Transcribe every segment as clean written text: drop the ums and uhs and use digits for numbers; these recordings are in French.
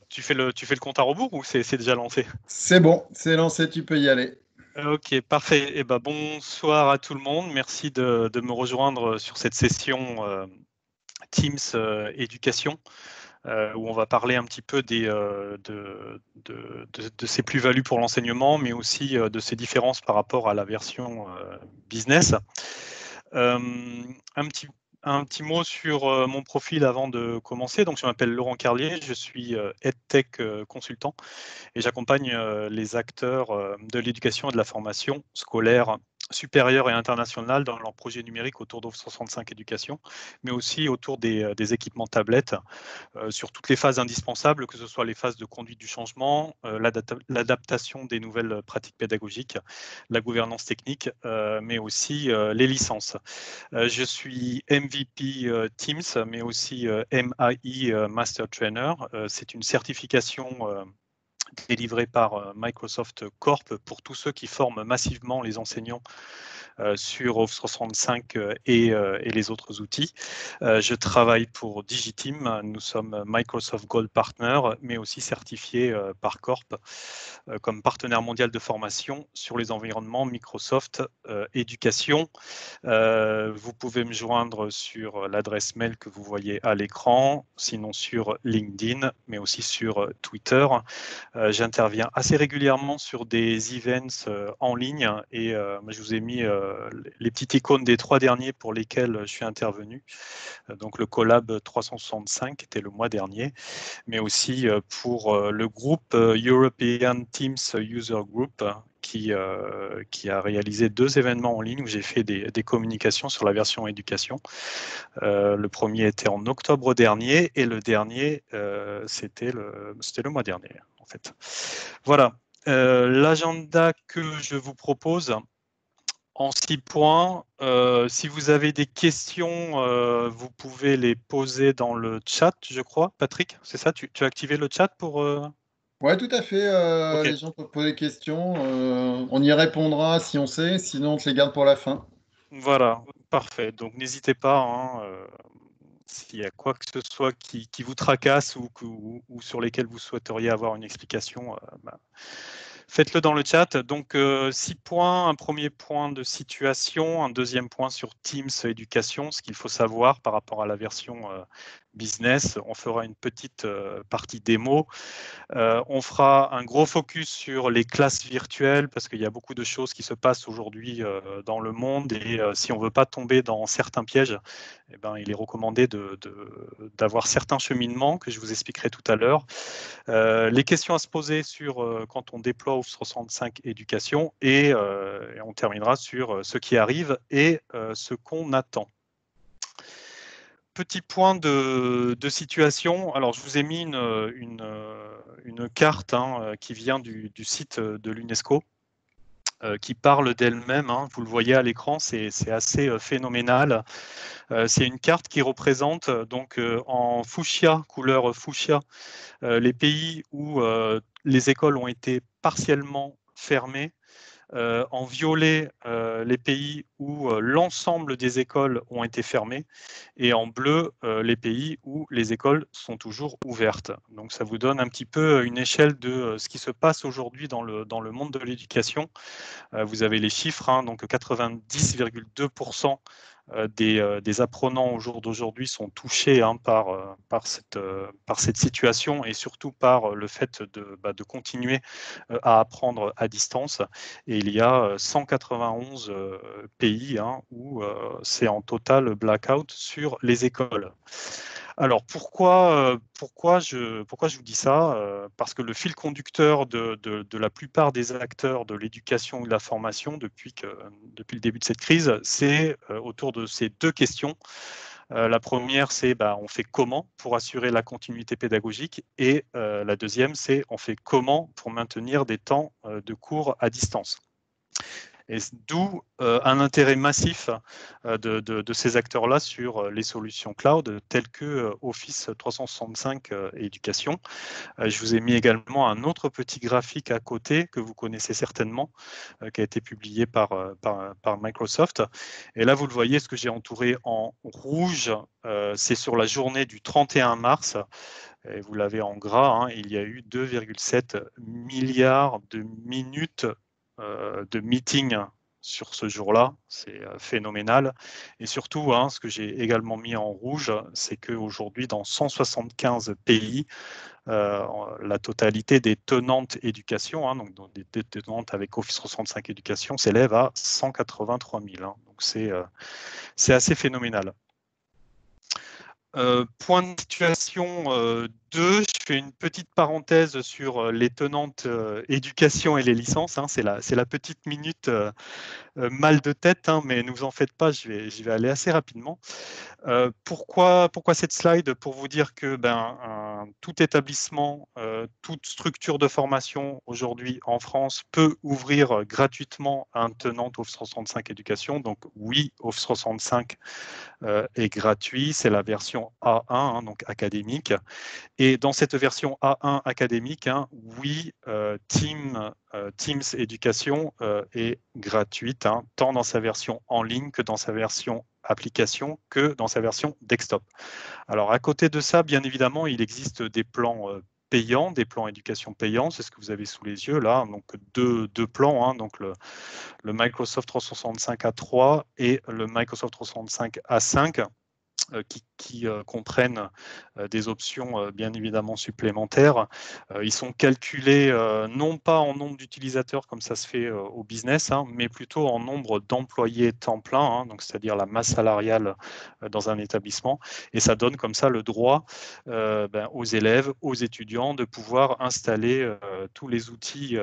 Tu fais le compte à rebours ou c'est déjà lancé? C'est bon, c'est lancé, tu peux y aller. Ok, parfait. Eh ben, bonsoir à tout le monde. Merci de me rejoindre sur cette session Teams éducation, où on va parler un petit peu de ces plus-values pour l'enseignement, mais aussi de ces différences par rapport à la version business. Euh, un petit Un petit mot sur mon profil avant de commencer. Donc, je m'appelle Laurent Carlier, je suis EdTech consultant et j'accompagne les acteurs de l'éducation et de la formation scolaire supérieure et internationale dans leurs projets numériques autour d'Office 365 Éducation, mais aussi autour des équipements tablettes sur toutes les phases indispensables, que ce soit les phases de conduite du changement, l'adaptation des nouvelles pratiques pédagogiques, la gouvernance technique, mais aussi les licences. Je suis MVP Teams, mais aussi MAI Master Trainer. C'est une certification délivrée par Microsoft Corp pour tous ceux qui forment massivement les enseignants sur Office 365 et les autres outils. Je travaille pour Digiteam. Nous sommes Microsoft Gold Partner, mais aussi certifié par Corp comme partenaire mondial de formation sur les environnements Microsoft Éducation. Vous pouvez me joindre sur l'adresse mail que vous voyez à l'écran, sinon sur LinkedIn, mais aussi sur Twitter. J'interviens assez régulièrement sur des events en ligne et je vous ai mis les petites icônes des 3 derniers pour lesquels je suis intervenu. Donc le Collab 365 était le mois dernier, mais aussi pour le groupe European Teams User Group qui a réalisé 2 événements en ligne où j'ai fait des communications sur la version éducation. Le premier était en octobre dernier et le dernier, c'était le mois dernier, en fait. Voilà. L'agenda que je vous propose en 6 points. Si vous avez des questions, vous pouvez les poser dans le chat, je crois. Patrick, c'est ça? Tu as activé le chat pour... Ouais, tout à fait. Ok, Les gens peuvent poser des questions. On y répondra si on sait, sinon on te les garde pour la fin. voilà, parfait. Donc n'hésitez pas, hein, s'il y a quoi que ce soit qui vous tracasse ou sur lesquels vous souhaiteriez avoir une explication, faites-le dans le chat. Donc, 6 points. Un premier point de situation, un deuxième point sur Teams éducation, ce qu'il faut savoir par rapport à la version business. On fera une petite partie démo. On fera un gros focus sur les classes virtuelles parce qu'il y a beaucoup de choses qui se passent aujourd'hui dans le monde et si on ne veut pas tomber dans certains pièges, eh ben, il est recommandé d'avoir certains cheminements que je vous expliquerai tout à l'heure. Les questions à se poser sur quand on déploie Office 365 éducation et on terminera sur ce qui arrive et ce qu'on attend. Petit point de situation. Alors, je vous ai mis une carte qui vient du site de l'UNESCO qui parle d'elle-même. Hein. Vous le voyez à l'écran, c'est assez phénoménal. C'est une carte qui représente donc en fuchsia, couleur fuchsia, les pays où les écoles ont été partiellement fermées, en violet les pays où l'ensemble des écoles ont été fermées et en bleu les pays où les écoles sont toujours ouvertes. Donc ça vous donne un petit peu une échelle de ce qui se passe aujourd'hui dans le monde de l'éducation. Vous avez les chiffres, hein, donc 90,2% des apprenants au jour d'aujourd'hui sont touchés par cette situation et surtout par le fait de continuer à apprendre à distance. Et il y a 191 pays où c'est en total blackout sur les écoles. Alors pourquoi je vous dis ça? Parce que le fil conducteur de la plupart des acteurs de l'éducation ou de la formation depuis le début de cette crise, c'est autour de ces 2 questions. La première, c'est on fait comment pour assurer la continuité pédagogique et la deuxième, c'est on fait comment pour maintenir des temps de cours à distance. Et d'où un intérêt massif de ces acteurs-là sur les solutions cloud telles que Office 365 Éducation. Je vous ai mis également un autre petit graphique à côté que vous connaissez certainement, qui a été publié par Microsoft. Et là, vous le voyez, ce que j'ai entouré en rouge, c'est sur la journée du 31 mars. et vous l'avez en gras, il y a eu 2,7 milliards de minutes de meeting sur ce jour-là, c'est phénoménal. Et surtout, ce que j'ai également mis en rouge, c'est qu'aujourd'hui, dans 175 pays, la totalité des tenantes éducation, donc des tenantes avec Office 365 éducation, s'élève à 183 000. Donc c'est assez phénoménal. Point de situation 2, je fais une petite parenthèse sur les tenantes éducation et les licences. C'est la petite minute mal de tête, mais ne vous en faites pas, je vais aller assez rapidement. Pourquoi cette slide? Pour vous dire que tout établissement, toute structure de formation aujourd'hui en France peut ouvrir gratuitement un tenant Office 365 éducation. Donc oui, Office 365 est gratuit, c'est la version A1, donc académique. Et dans cette version A1 académique, oui, Teams Éducation est gratuite, tant dans sa version en ligne que dans sa version application, que dans sa version desktop. Alors à côté de ça, bien évidemment, il existe des plans payants, des plans éducation payants, c'est ce que vous avez sous les yeux là, donc deux plans, donc le Microsoft 365 A3 et le Microsoft 365 A5. Qui comprennent des options bien évidemment supplémentaires. Ils sont calculés non pas en nombre d'utilisateurs comme ça se fait au business, mais plutôt en nombre d'employés temps plein, donc c'est-à-dire la masse salariale dans un établissement. Et ça donne comme ça le droit aux élèves, aux étudiants de pouvoir installer tous les outils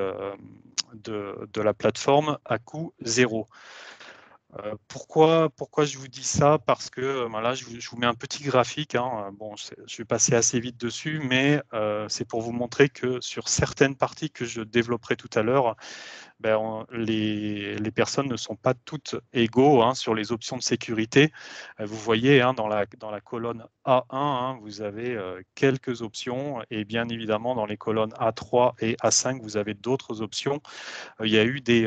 de la plateforme à coût zéro. Pourquoi je vous dis ça? Parce que là, je vous mets un petit graphique. Bon, je vais passer assez vite dessus, mais c'est pour vous montrer que sur certaines parties que je développerai tout à l'heure, les personnes ne sont pas toutes égaux sur les options de sécurité. Vous voyez dans la colonne A1, vous avez quelques options, et bien évidemment dans les colonnes A3 et A5, vous avez d'autres options. Il y a eu des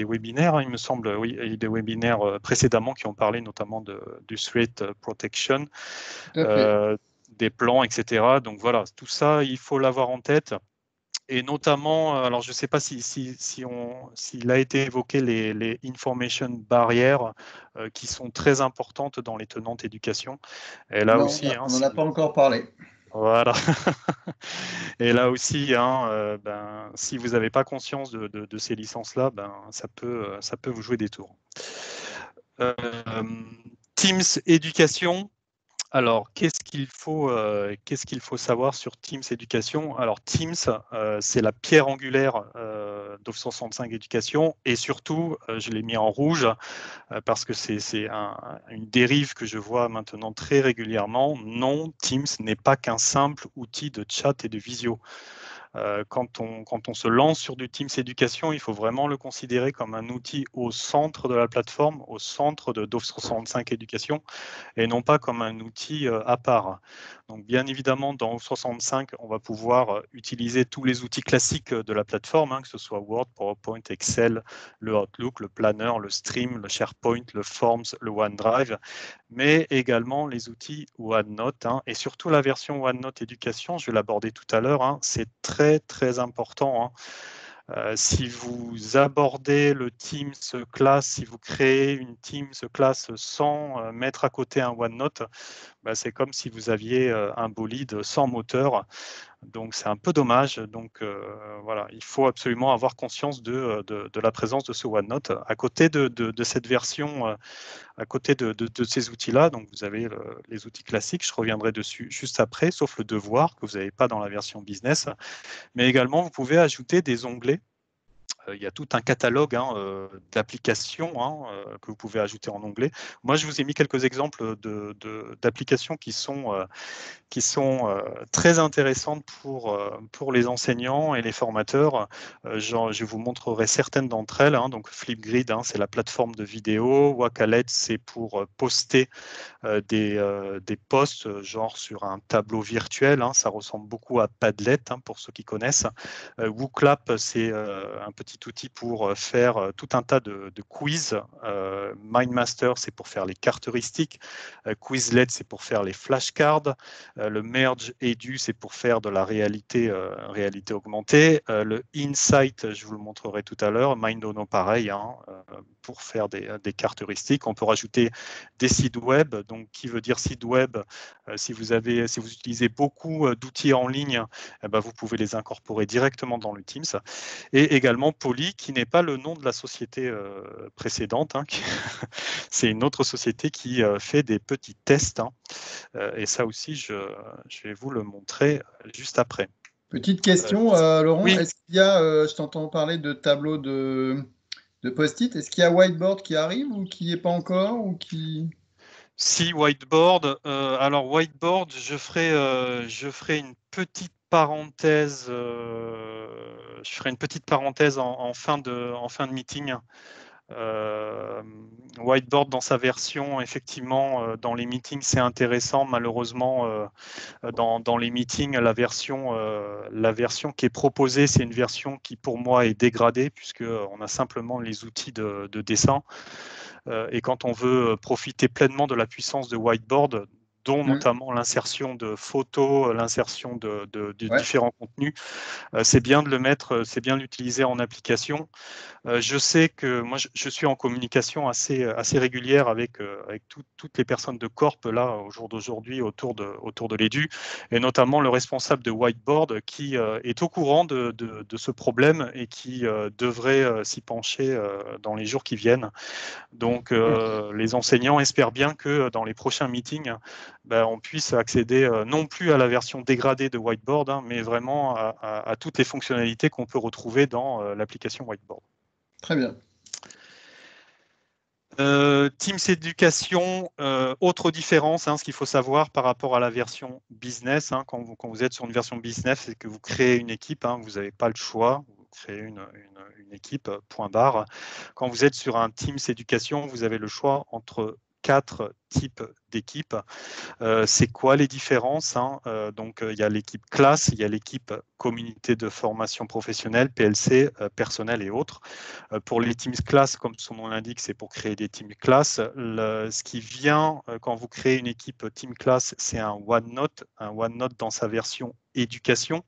webinaires, il me semble, oui, des webinaires précédemment qui ont parlé notamment du threat protection, des plans, etc. Donc voilà, tout ça, il faut l'avoir en tête. Et notamment, alors je ne sais pas s'il a été évoqué les information barrières qui sont très importantes dans les tenantes éducation. Et là Non, aussi, on n'en a pas encore parlé. voilà. Et là aussi, si vous n'avez pas conscience de ces licences-là, ça peut vous jouer des tours. Teams Éducation. Alors, qu'est-ce qu'il faut savoir sur Teams Éducation? Alors, Teams, c'est la pierre angulaire d'Office 365 Éducation, et surtout, je l'ai mis en rouge parce que c'est une dérive que je vois maintenant très régulièrement. Non, Teams n'est pas qu'un simple outil de chat et de visio. Quand on se lance sur du Teams Éducation, il faut vraiment le considérer comme un outil au centre de la plateforme, au centre d'Office 365 Éducation, et non pas comme un outil à part. Donc bien évidemment, dans Office 365, on va pouvoir utiliser tous les outils classiques de la plateforme, que ce soit Word, PowerPoint, Excel, le Outlook, le Planner, le Stream, le SharePoint, le Forms, le OneDrive, mais également les outils OneNote, et surtout la version OneNote Éducation, je vais l'aborder tout à l'heure, c'est très très important. Si vous abordez le Teams Class, si vous créez une Teams Class sans mettre à côté un OneNote, c'est comme si vous aviez un bolide sans moteur. Donc c'est un peu dommage. Donc voilà, il faut absolument avoir conscience de la présence de ce OneNote à côté de cette version, à côté de ces outils-là. Donc vous avez les outils classiques, je reviendrai dessus juste après, sauf le devoir que vous n'avez pas dans la version business. Mais également, vous pouvez ajouter des onglets. Il y a tout un catalogue d'applications que vous pouvez ajouter en onglet. Moi, je vous ai mis quelques exemples d'applications qui sont très intéressantes pour les enseignants et les formateurs. Je vous montrerai certaines d'entre elles. Donc Flipgrid, c'est la plateforme de vidéo. Wakalet, c'est pour poster des posts genre sur un tableau virtuel. Ça ressemble beaucoup à Padlet pour ceux qui connaissent. WooClap, c'est un petit petit outil pour faire tout un tas de quiz. MindMaster, c'est pour faire les cartes heuristiques. Quizlet, c'est pour faire les flashcards. Le Merge Edu, c'est pour faire de la réalité augmentée. Le Insight, je vous le montrerai tout à l'heure. Mindono, pareil, hein, pour faire des cartes heuristiques. On peut rajouter des sites web. Donc, qui veut dire site web? Si vous utilisez beaucoup d'outils en ligne, eh ben, vous pouvez les incorporer directement dans le Teams. Et également Poly, qui n'est pas le nom de la société précédente. Hein, c'est une autre société qui fait des petits tests. Hein, et ça aussi, je vais vous le montrer juste après. Petite question, Laurent, oui. est-ce qu'il y a, je t'entends parler de tableau de post-it, est-ce qu'il y a Whiteboard qui arrive ou qui n'y est pas encore ou qui... Si, Whiteboard. Alors, Whiteboard, je ferai une petite parenthèse. En fin de meeting. Whiteboard dans sa version, effectivement, dans les meetings, c'est intéressant. Malheureusement, dans les meetings, la version qui est proposée, c'est une version qui, pour moi, est dégradée, puisqu'on a simplement les outils de dessin. Et quand on veut profiter pleinement de la puissance de Whiteboard, dont notamment l'insertion de photos, l'insertion de différents contenus, c'est bien de le mettre, c'est bien de l'utiliser en application. Je sais que moi, je suis en communication assez régulière avec toutes les personnes de Corp là au jour d'aujourd'hui autour de l'EDU, et notamment le responsable de Whiteboard qui est au courant de ce problème et qui devrait s'y pencher dans les jours qui viennent. Donc, les enseignants espèrent bien que dans les prochains meetings, on puisse accéder non plus à la version dégradée de Whiteboard, hein, mais vraiment à toutes les fonctionnalités qu'on peut retrouver dans l'application Whiteboard. Très bien. Teams Éducation, autre différence, hein, ce qu'il faut savoir par rapport à la version business, hein, quand vous êtes sur une version business, c'est que vous créez une équipe, hein, vous n'avez pas le choix, vous créez une équipe, point barre. Quand vous êtes sur un Teams Éducation, vous avez le choix entre 4 types d'équipes. C'est quoi les différences, hein? Donc, il y a l'équipe classe, il y a l'équipe communauté de formation professionnelle, PLC, personnel et autres. Pour les teams classe, comme son nom l'indique, c'est pour créer des teams classe. Ce qui vient quand vous créez une équipe team classe, c'est un OneNote dans sa version éducation,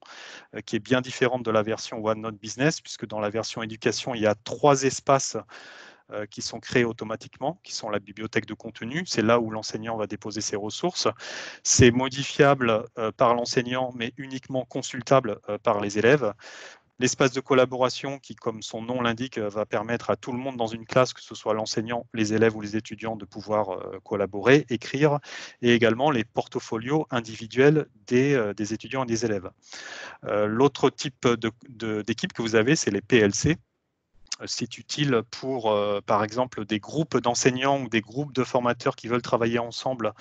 qui est bien différente de la version OneNote Business, puisque dans la version éducation, il y a 3 espaces qui sont créés automatiquement, qui sont la bibliothèque de contenu. C'est là où l'enseignant va déposer ses ressources. C'est modifiable par l'enseignant, mais uniquement consultable par les élèves. L'espace de collaboration qui, comme son nom l'indique, va permettre à tout le monde dans une classe, que ce soit l'enseignant, les élèves ou les étudiants, de pouvoir collaborer, écrire, et également les portfolios individuels des étudiants et des élèves. L'autre type d'équipe que vous avez, c'est les PLC. C'est utile pour, par exemple, des groupes d'enseignants ou des groupes de formateurs qui veulent travailler ensemble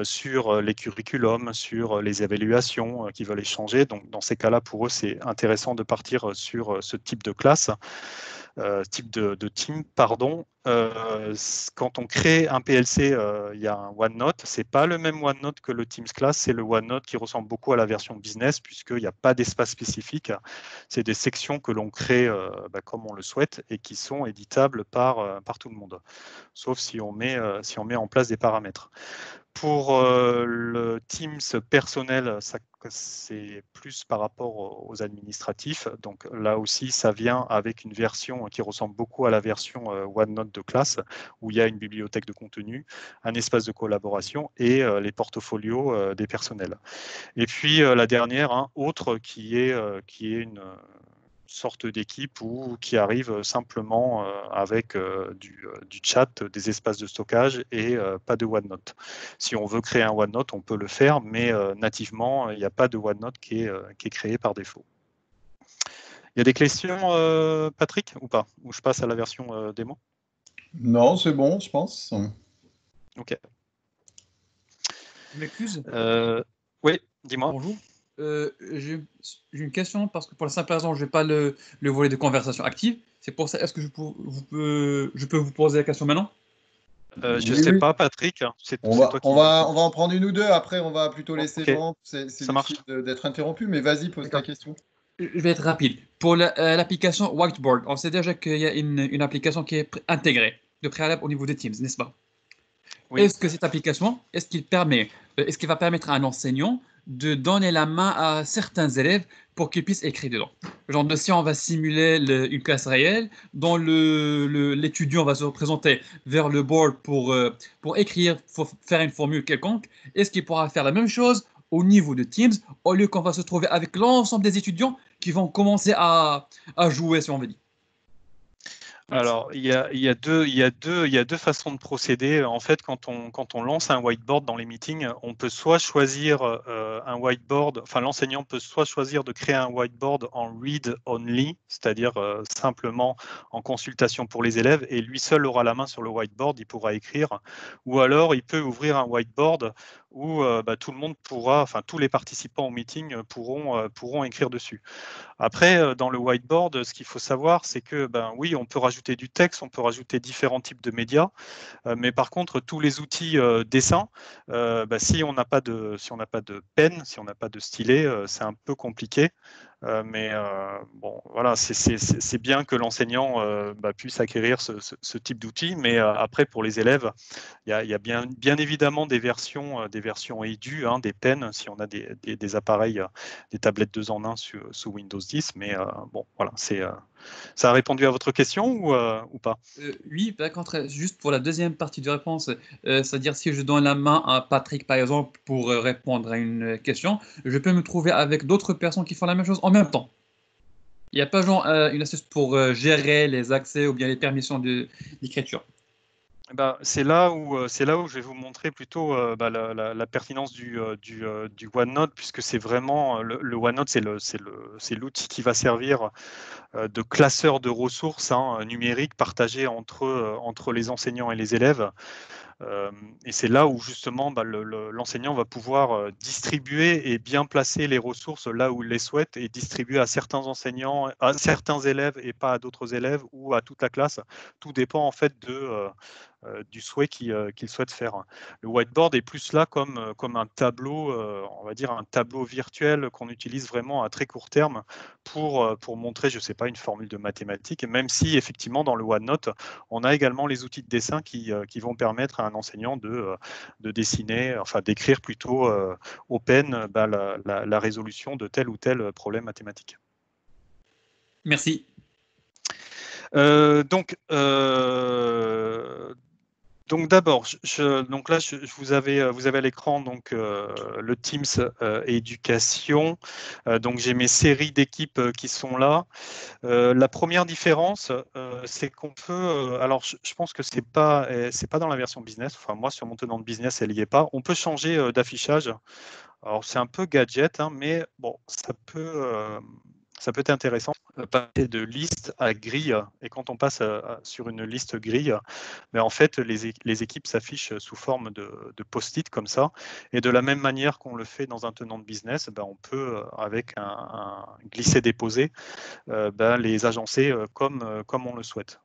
sur les curriculums, sur les évaluations, qui veulent échanger. Donc, dans ces cas-là, pour eux, c'est intéressant de partir sur ce type de classe, type de team, pardon. Quand on crée un PLC, il y a un OneNote. Ce n'est pas le même OneNote que le Teams Class, c'est le OneNote qui ressemble beaucoup à la version business, puisqu'il n'y a pas d'espace spécifique. C'est des sections que l'on crée comme on le souhaite et qui sont éditables par tout le monde, sauf si on met en place des paramètres. Pour le Teams personnel, c'est plus par rapport aux administratifs. Donc là aussi, ça vient avec une version qui ressemble beaucoup à la version OneNote de classe, où il y a une bibliothèque de contenu, un espace de collaboration et les portfolios des personnels. Et puis la dernière, hein, autre, qui est une sorte d'équipe qui arrive simplement avec du chat, des espaces de stockage et pas de OneNote. Si on veut créer un OneNote, on peut le faire, mais nativement, il n'y a pas de OneNote qui est créé par défaut. Il y a des questions, Patrick, ou pas? Ou je passe à la version démo? Non, c'est bon, je pense. Ok. Je m'excuse. Oui, dis-moi. Bonjour. J'ai une question parce que pour la simple raison, je n'ai pas le volet de conversation active. C'est pour ça, est-ce que je peux vous poser la question maintenant? Je ne sais pas, Patrick. C'est toi qui... On va en prendre une ou deux. Après, on va plutôt laisser Laurent. C'est ça marche. difficile d'être interrompu. Mais vas-y, pose ta question. Je vais être rapide. Pour l'application Whiteboard, on sait déjà qu'il y a une application qui est intégrée de préalable au niveau des Teams, n'est-ce pas? Oui. Est-ce que cette application, est-ce qu'il va permettre à un enseignant de donner la main à certains élèves pour qu'ils puissent écrire dedans? Genre, si on va simuler une classe réelle, dont l'étudiant va se représenter vers le board pour écrire, pour faire une formule quelconque, est-ce qu'il pourra faire la même chose au niveau de Teams, au lieu qu'on va se trouver avec l'ensemble des étudiants qui vont commencer à jouer, si on veut dire? Alors, il y a deux façons de procéder. En fait, quand on lance un whiteboard dans les meetings, on peut soit choisir un whiteboard, enfin l'enseignant peut soit choisir de créer un whiteboard en read only, c'est-à-dire simplement en consultation pour les élèves, et lui seul aura la main sur le whiteboard, il pourra écrire, ou alors il peut ouvrir un whiteboard où tout le monde pourra, enfin tous les participants au meeting pourront écrire dessus. Après, dans le whiteboard, ce qu'il faut savoir, c'est que, oui, on peut rajouter du texte, on peut rajouter différents types de médias, mais par contre, tous les outils dessin, si on n'a pas de pen, si on n'a pas de stylet, c'est un peu compliqué. Mais bon, voilà, c'est bien que l'enseignant puisse acquérir ce type d'outils, mais après, pour les élèves, il y a bien évidemment des versions EDU, hein, des pens, si on a des appareils, des tablettes 2 en 1 sous Windows 10, mais bon, voilà, ça a répondu à votre question ou pas? Oui, par contre, juste pour la deuxième partie de réponse, c'est-à-dire si je donne la main à Patrick, par exemple, pour répondre à une question, je peux me trouver avec d'autres personnes qui font la même chose en même temps. Il n'y a pas genre une astuce pour gérer les accès ou bien les permissions d'écriture. C'est là où je vais vous montrer plutôt la pertinence du OneNote, puisque c'est vraiment le OneNote, c'est l'outil qui va servir de classeur de ressources, hein, numériques partagées entre les enseignants et les élèves. Et c'est là où justement l'enseignant va pouvoir distribuer et bien placer les ressources là où il les souhaite et distribuer à certains enseignants, à certains élèves et pas à d'autres élèves ou à toute la classe. Tout dépend en fait du souhait qu'il souhaite faire. Le whiteboard est plus là comme un tableau, on va dire un tableau virtuel qu'on utilise vraiment à très court terme pour montrer, je ne sais pas, une formule de mathématiques, même si effectivement dans le OneNote, on a également les outils de dessin qui vont permettre à un enseignant de dessiner, enfin d'écrire plutôt au pen la résolution de tel ou tel problème mathématique. Merci. Donc d'abord, donc là, vous avez à l'écran donc le Teams éducation. Donc j'ai mes séries d'équipes qui sont là. La première différence, c'est qu'on peut. Alors je pense que c'est pas dans la version business. Enfin moi sur mon tenant de business, elle y est pas. On peut changer d'affichage. Alors c'est un peu gadget, hein, mais bon, ça peut être intéressant. Passer de liste à grille, et quand on passe sur une liste grille, en fait, les équipes s'affichent sous forme de post-it comme ça. Et de la même manière qu'on le fait dans un tenant de business, on peut, avec un glisser-déposer, les agencer comme on le souhaite.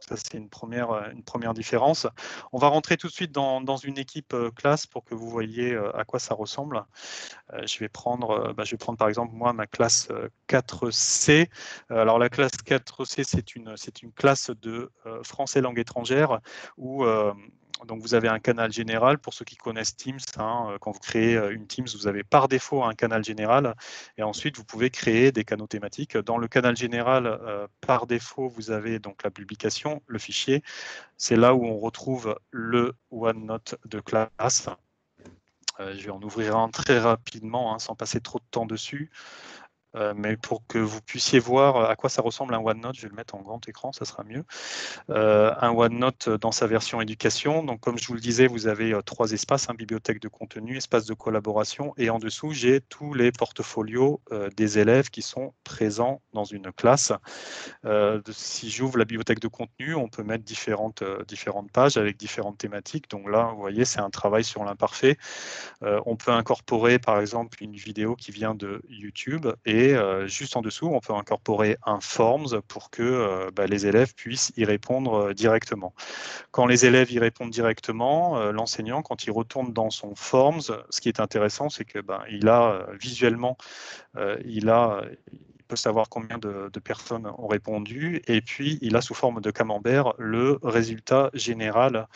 Ça, c'est une première différence. On va rentrer tout de suite dans une équipe classe pour que vous voyez à quoi ça ressemble. Je vais prendre par exemple moi ma classe 4C. Alors la classe 4C, c'est une classe de français langue étrangère où donc vous avez un canal général. Pour ceux qui connaissent Teams, hein, quand vous créez une Teams, vous avez par défaut un canal général et ensuite vous pouvez créer des canaux thématiques. Dans le canal général, par défaut, vous avez donc la publication, le fichier. C'est là où on retrouve le OneNote de classe. Je vais en ouvrir un très rapidement, hein, sans passer trop de temps dessus. Mais pour que vous puissiez voir à quoi ça ressemble un OneNote, je vais le mettre en grand écran, ça sera mieux. Un OneNote dans sa version éducation. Donc, comme je vous le disais, vous avez 3 espaces, bibliothèque de contenu, espace de collaboration, et en dessous, j'ai tous les portfolios des élèves qui sont présents dans une classe. Si j'ouvre la bibliothèque de contenu, on peut mettre différentes pages avec différentes thématiques. Donc là, vous voyez, c'est un travail sur l'imparfait. On peut incorporer, par exemple, une vidéo qui vient de YouTube et incorporer, juste en dessous, on peut incorporer un Forms pour que les élèves puissent y répondre directement. Quand les élèves y répondent directement, l'enseignant, quand il retourne dans son Forms, ce qui est intéressant, c'est que il a visuellement, il peut savoir combien de personnes ont répondu, et puis il a sous forme de camembert le résultat général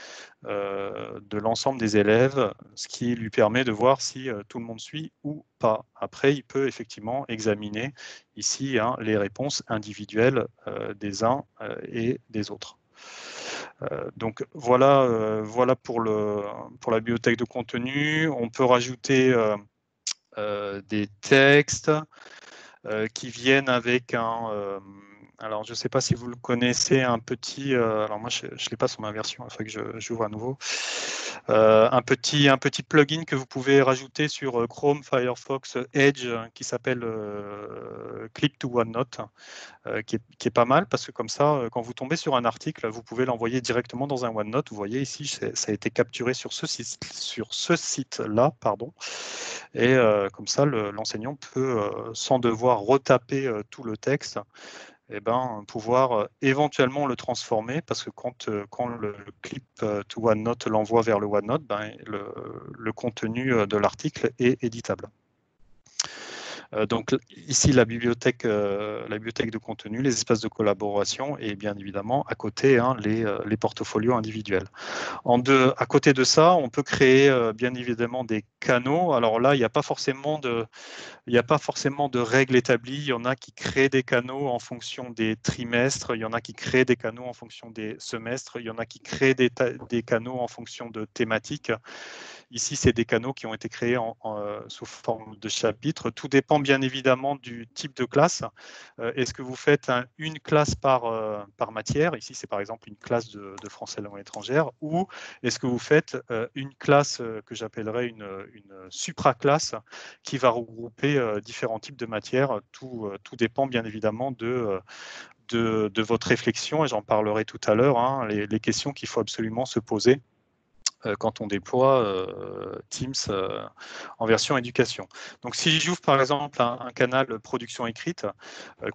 de l'ensemble des élèves, ce qui lui permet de voir si tout le monde suit ou pas. Après, il peut effectivement examiner ici les réponses individuelles des uns et des autres. Donc voilà, voilà pour la bibliothèque de contenu. On peut rajouter des textes qui viennent avec alors, je ne sais pas si vous le connaissez, un petit. Alors, moi, je ne l'ai pas sur ma version, il faut que j'ouvre à nouveau. Un petit plugin que vous pouvez rajouter sur Chrome, Firefox, Edge, qui s'appelle Clip to OneNote, qui est pas mal parce que comme ça, quand vous tombez sur un article, vous pouvez l'envoyer directement dans un OneNote. Vous voyez ici, ça a été capturé sur ce site-là, pardon. Et comme ça, l'enseignant peut, sans devoir retaper tout le texte, pouvoir éventuellement le transformer, parce que quand le clip to OneNote l'envoie vers le OneNote, le contenu de l'article est éditable. Donc ici, la bibliothèque de contenu, les espaces de collaboration et bien évidemment à côté les portfolios individuels. À côté de ça, on peut créer bien évidemment des canaux. Alors là, il n'y a pas forcément de règles établies. Il y en a qui créent des canaux en fonction des trimestres, il y en a qui créent des canaux en fonction des semestres, il y en a qui créent des canaux en fonction de thématiques. Ici, c'est des canaux qui ont été créés sous forme de chapitres. Tout dépend bien évidemment du type de classe. Est-ce que vous faites une classe par matière? Ici, c'est par exemple une classe de français langue étrangère. Ou est-ce que vous faites une classe que j'appellerais une supraclasse qui va regrouper différents types de matières? Tout dépend bien évidemment de votre réflexion, et j'en parlerai tout à l'heure, les questions qu'il faut absolument se poser quand on déploie Teams en version éducation. Donc si j'ouvre par exemple un canal production écrite,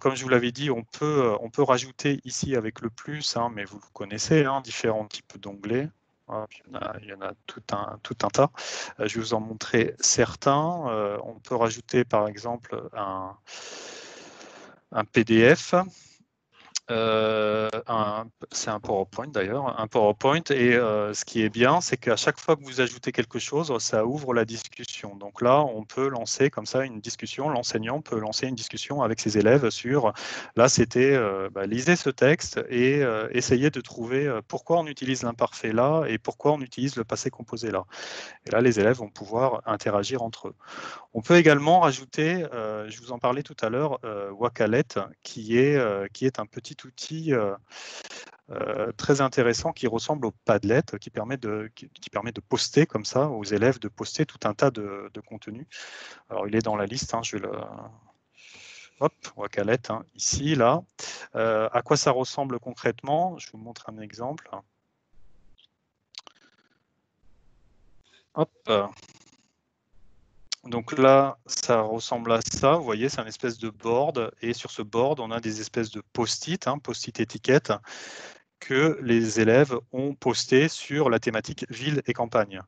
comme je vous l'avais dit, on peut rajouter ici avec le plus, mais vous le connaissez, différents types d'onglets. Il y en a tout un tas. Je vais vous en montrer certains. On peut rajouter par exemple un PDF. C'est un PowerPoint d'ailleurs, un PowerPoint, et ce qui est bien, c'est qu'à chaque fois que vous ajoutez quelque chose, ça ouvre la discussion. Donc là, on peut lancer comme ça une discussion, l'enseignant peut lancer une discussion avec ses élèves sur, là c'était, lisez ce texte et essayez de trouver pourquoi on utilise l'imparfait là et pourquoi on utilise le passé composé là. Et là, les élèves vont pouvoir interagir entre eux. On peut également rajouter, je vous en parlais tout à l'heure, Wakalet, qui est un petit outil très intéressant qui ressemble au Padlet, qui permet de poster comme ça aux élèves, de poster tout un tas de contenu. Alors, il est dans la liste, je vais le... Hop, Wakalet, ici, là. À quoi ça ressemble concrètement? Je vous montre un exemple. Hop. Donc là, ça ressemble à ça. Vous voyez, c'est un espèce de board. Et sur ce board, on a des espèces de post-it, post-it étiquettes, que les élèves ont posté sur la thématique ville et campagne.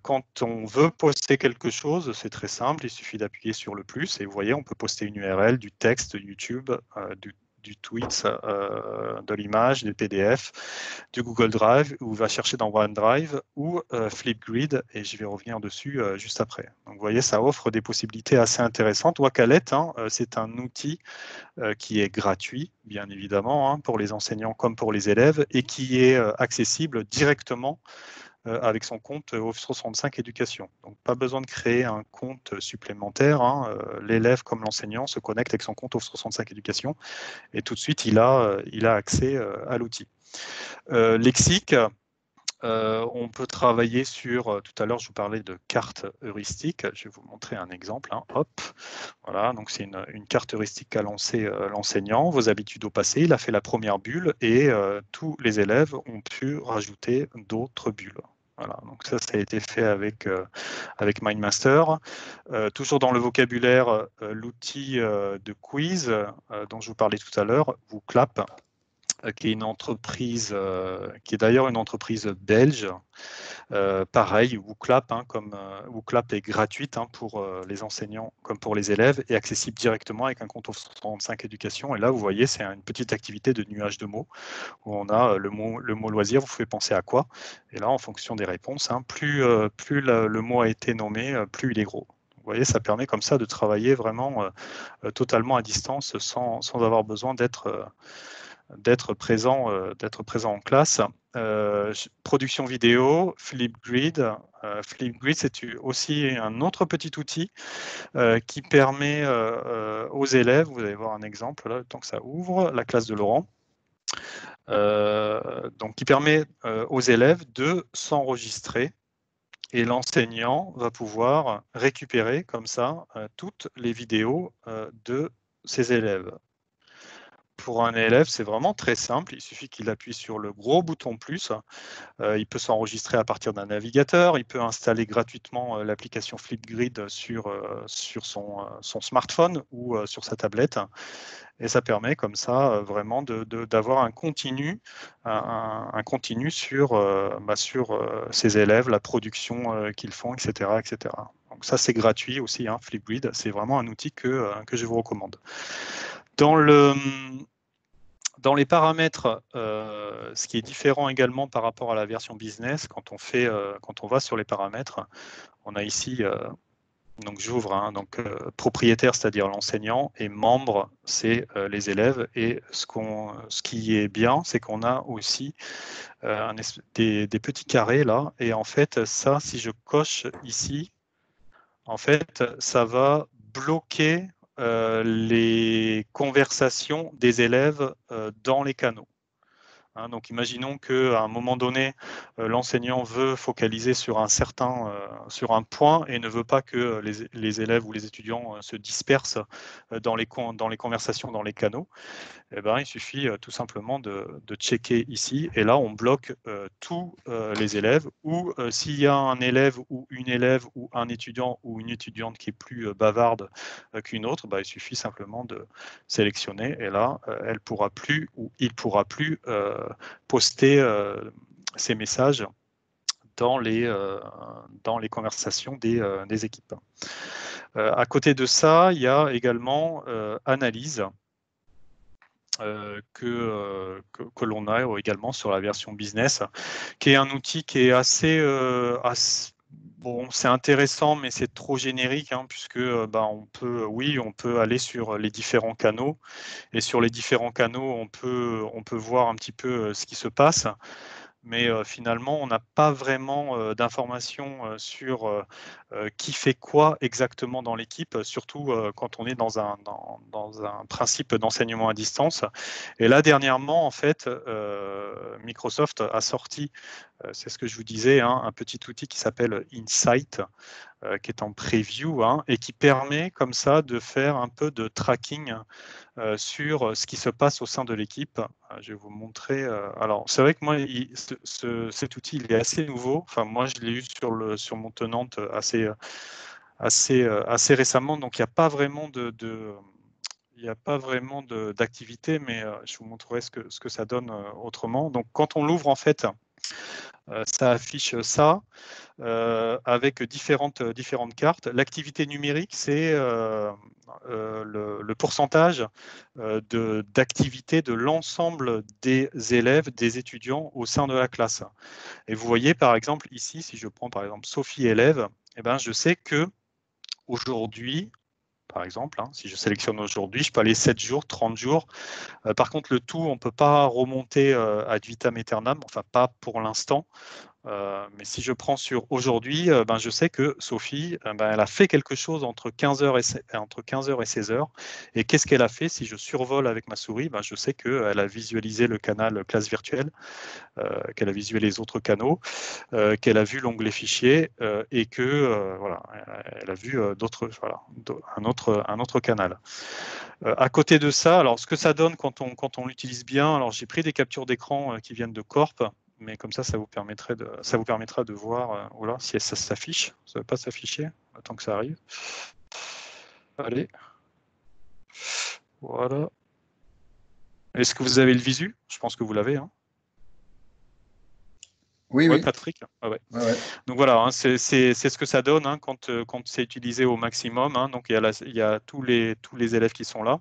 Quand on veut poster quelque chose, c'est très simple. Il suffit d'appuyer sur le plus. Et vous voyez, on peut poster une URL, du texte, YouTube, du tweet, de l'image, du PDF, du Google Drive, ou va chercher dans OneDrive ou Flipgrid, et je vais revenir dessus juste après. Donc vous voyez, ça offre des possibilités assez intéressantes. Wakalet, c'est un outil qui est gratuit, bien évidemment, pour les enseignants comme pour les élèves, et qui est accessible directement avec son compte Office 365 Éducation. Donc, pas besoin de créer un compte supplémentaire. L'élève comme l'enseignant se connecte avec son compte Office 365 Éducation et tout de suite, il a accès à l'outil. Lexique, on peut travailler sur, tout à l'heure, je vous parlais de carte heuristique. Je vais vous montrer un exemple. Hop, voilà, donc c'est une carte heuristique qu'a lancé l'enseignant. Vos habitudes au passé, il a fait la première bulle et tous les élèves ont pu rajouter d'autres bulles. Voilà, donc ça a été fait avec MindMaster. Toujours dans le vocabulaire, l'outil de quiz dont je vous parlais tout à l'heure, WooClap, qui est une entreprise, qui est d'ailleurs une entreprise belge. Pareil, WooClap, comme WooClap est gratuite pour les enseignants comme pour les élèves et accessible directement avec un compte Office 365 Éducation. Et là, vous voyez, c'est une petite activité de nuage de mots où on a le mot loisir, vous pouvez penser à quoi? Et là, en fonction des réponses, plus le mot a été nommé, plus il est gros. Vous voyez, ça permet comme ça de travailler vraiment totalement à distance sans avoir besoin d'être présent en classe. Production vidéo, Flipgrid. Flipgrid, c'est aussi un autre petit outil qui permet aux élèves, vous allez voir un exemple là, le temps que ça ouvre, la classe de Laurent, donc qui permet aux élèves de s'enregistrer et l'enseignant va pouvoir récupérer comme ça toutes les vidéos de ses élèves. Pour un élève, c'est vraiment très simple. Il suffit qu'il appuie sur le gros bouton plus. Il peut s'enregistrer à partir d'un navigateur. Il peut installer gratuitement l'application Flipgrid sur son smartphone ou sur sa tablette. Et ça permet comme ça vraiment d'avoir un continu sur ces élèves, la production qu'ils font, etc., etc. Donc ça, c'est gratuit aussi, Flipgrid. C'est vraiment un outil que je vous recommande. Dans les paramètres, ce qui est différent également par rapport à la version business, quand on va sur les paramètres, on a ici, donc j'ouvre, propriétaire, c'est-à-dire l'enseignant, et membre, c'est les élèves. Et ce qui est bien, c'est qu'on a aussi des petits carrés là. Et en fait, ça, si je coche ici, en fait, ça va bloquer les conversations des élèves dans les canaux. Donc imaginons qu'à un moment donné, l'enseignant veut focaliser sur un point et ne veut pas que les élèves ou les étudiants se dispersent dans les conversations dans les canaux. Il suffit tout simplement de checker ici et là on bloque tous les élèves ou s'il y a un élève ou un étudiant ou une étudiante qui est plus bavarde qu'une autre, il suffit simplement de sélectionner et là elle pourra plus ou il pourra plus poster ces messages dans les conversations des équipes. À côté de ça, il y a également analyse. Que l'on a également sur la version business, qui est un outil qui est assez bon, c'est intéressant, mais c'est trop générique, puisque on peut aller sur les différents canaux, et sur les différents canaux, on peut voir un petit peu ce qui se passe. Mais finalement, on n'a pas vraiment d'informations sur qui fait quoi exactement dans l'équipe, surtout quand on est dans un principe d'enseignement à distance. Et là, dernièrement, en fait, Microsoft a sorti, c'est ce que je vous disais, un petit outil qui s'appelle Insight, qui est en preview et qui permet comme ça de faire un peu de tracking sur ce qui se passe au sein de l'équipe. Je vais vous montrer. Alors, c'est vrai que moi, cet outil, il est assez nouveau. Enfin, moi, je l'ai eu sur mon tenante assez récemment, donc il n'y a pas vraiment d'activité, mais je vous montrerai ce que ça donne autrement. Donc, quand on l'ouvre, en fait, ça affiche ça. Avec différentes cartes. L'activité numérique, c'est le pourcentage d'activité de l'ensemble des élèves, des étudiants au sein de la classe. Et vous voyez, par exemple, ici, si je prends par exemple Sophie élève, je sais que aujourd'hui, par exemple, si je sélectionne aujourd'hui, je peux aller 7 jours, 30 jours. Par contre, le tout, on ne peut pas remonter ad vitam aeternam, enfin pas pour l'instant. Mais si je prends sur aujourd'hui, je sais que Sophie, elle a fait quelque chose entre 15h et 16h. Et qu'est-ce qu'elle a fait? Si je survole avec ma souris, je sais qu'elle a visualisé le canal classe virtuelle, qu'elle a visualisé les autres canaux, qu'elle a vu l'onglet fichier et que voilà, elle a vu un autre canal. À côté de ça, alors ce que ça donne quand on l'utilise bien, alors j'ai pris des captures d'écran qui viennent de Corp. mais comme ça vous permettra de voir voilà, si ça s'affiche. Ça ne va pas s'afficher, attends que ça arrive. Allez. Voilà. Est-ce que vous avez le visu? Je pense que vous l'avez. Hein. Oui, Ouais, oui. Patrick. Ah ouais. Ouais, ouais. Donc voilà, hein, c'est ce que ça donne hein, quand c'est utilisé au maximum. Hein. Donc il y a tous les élèves qui sont là.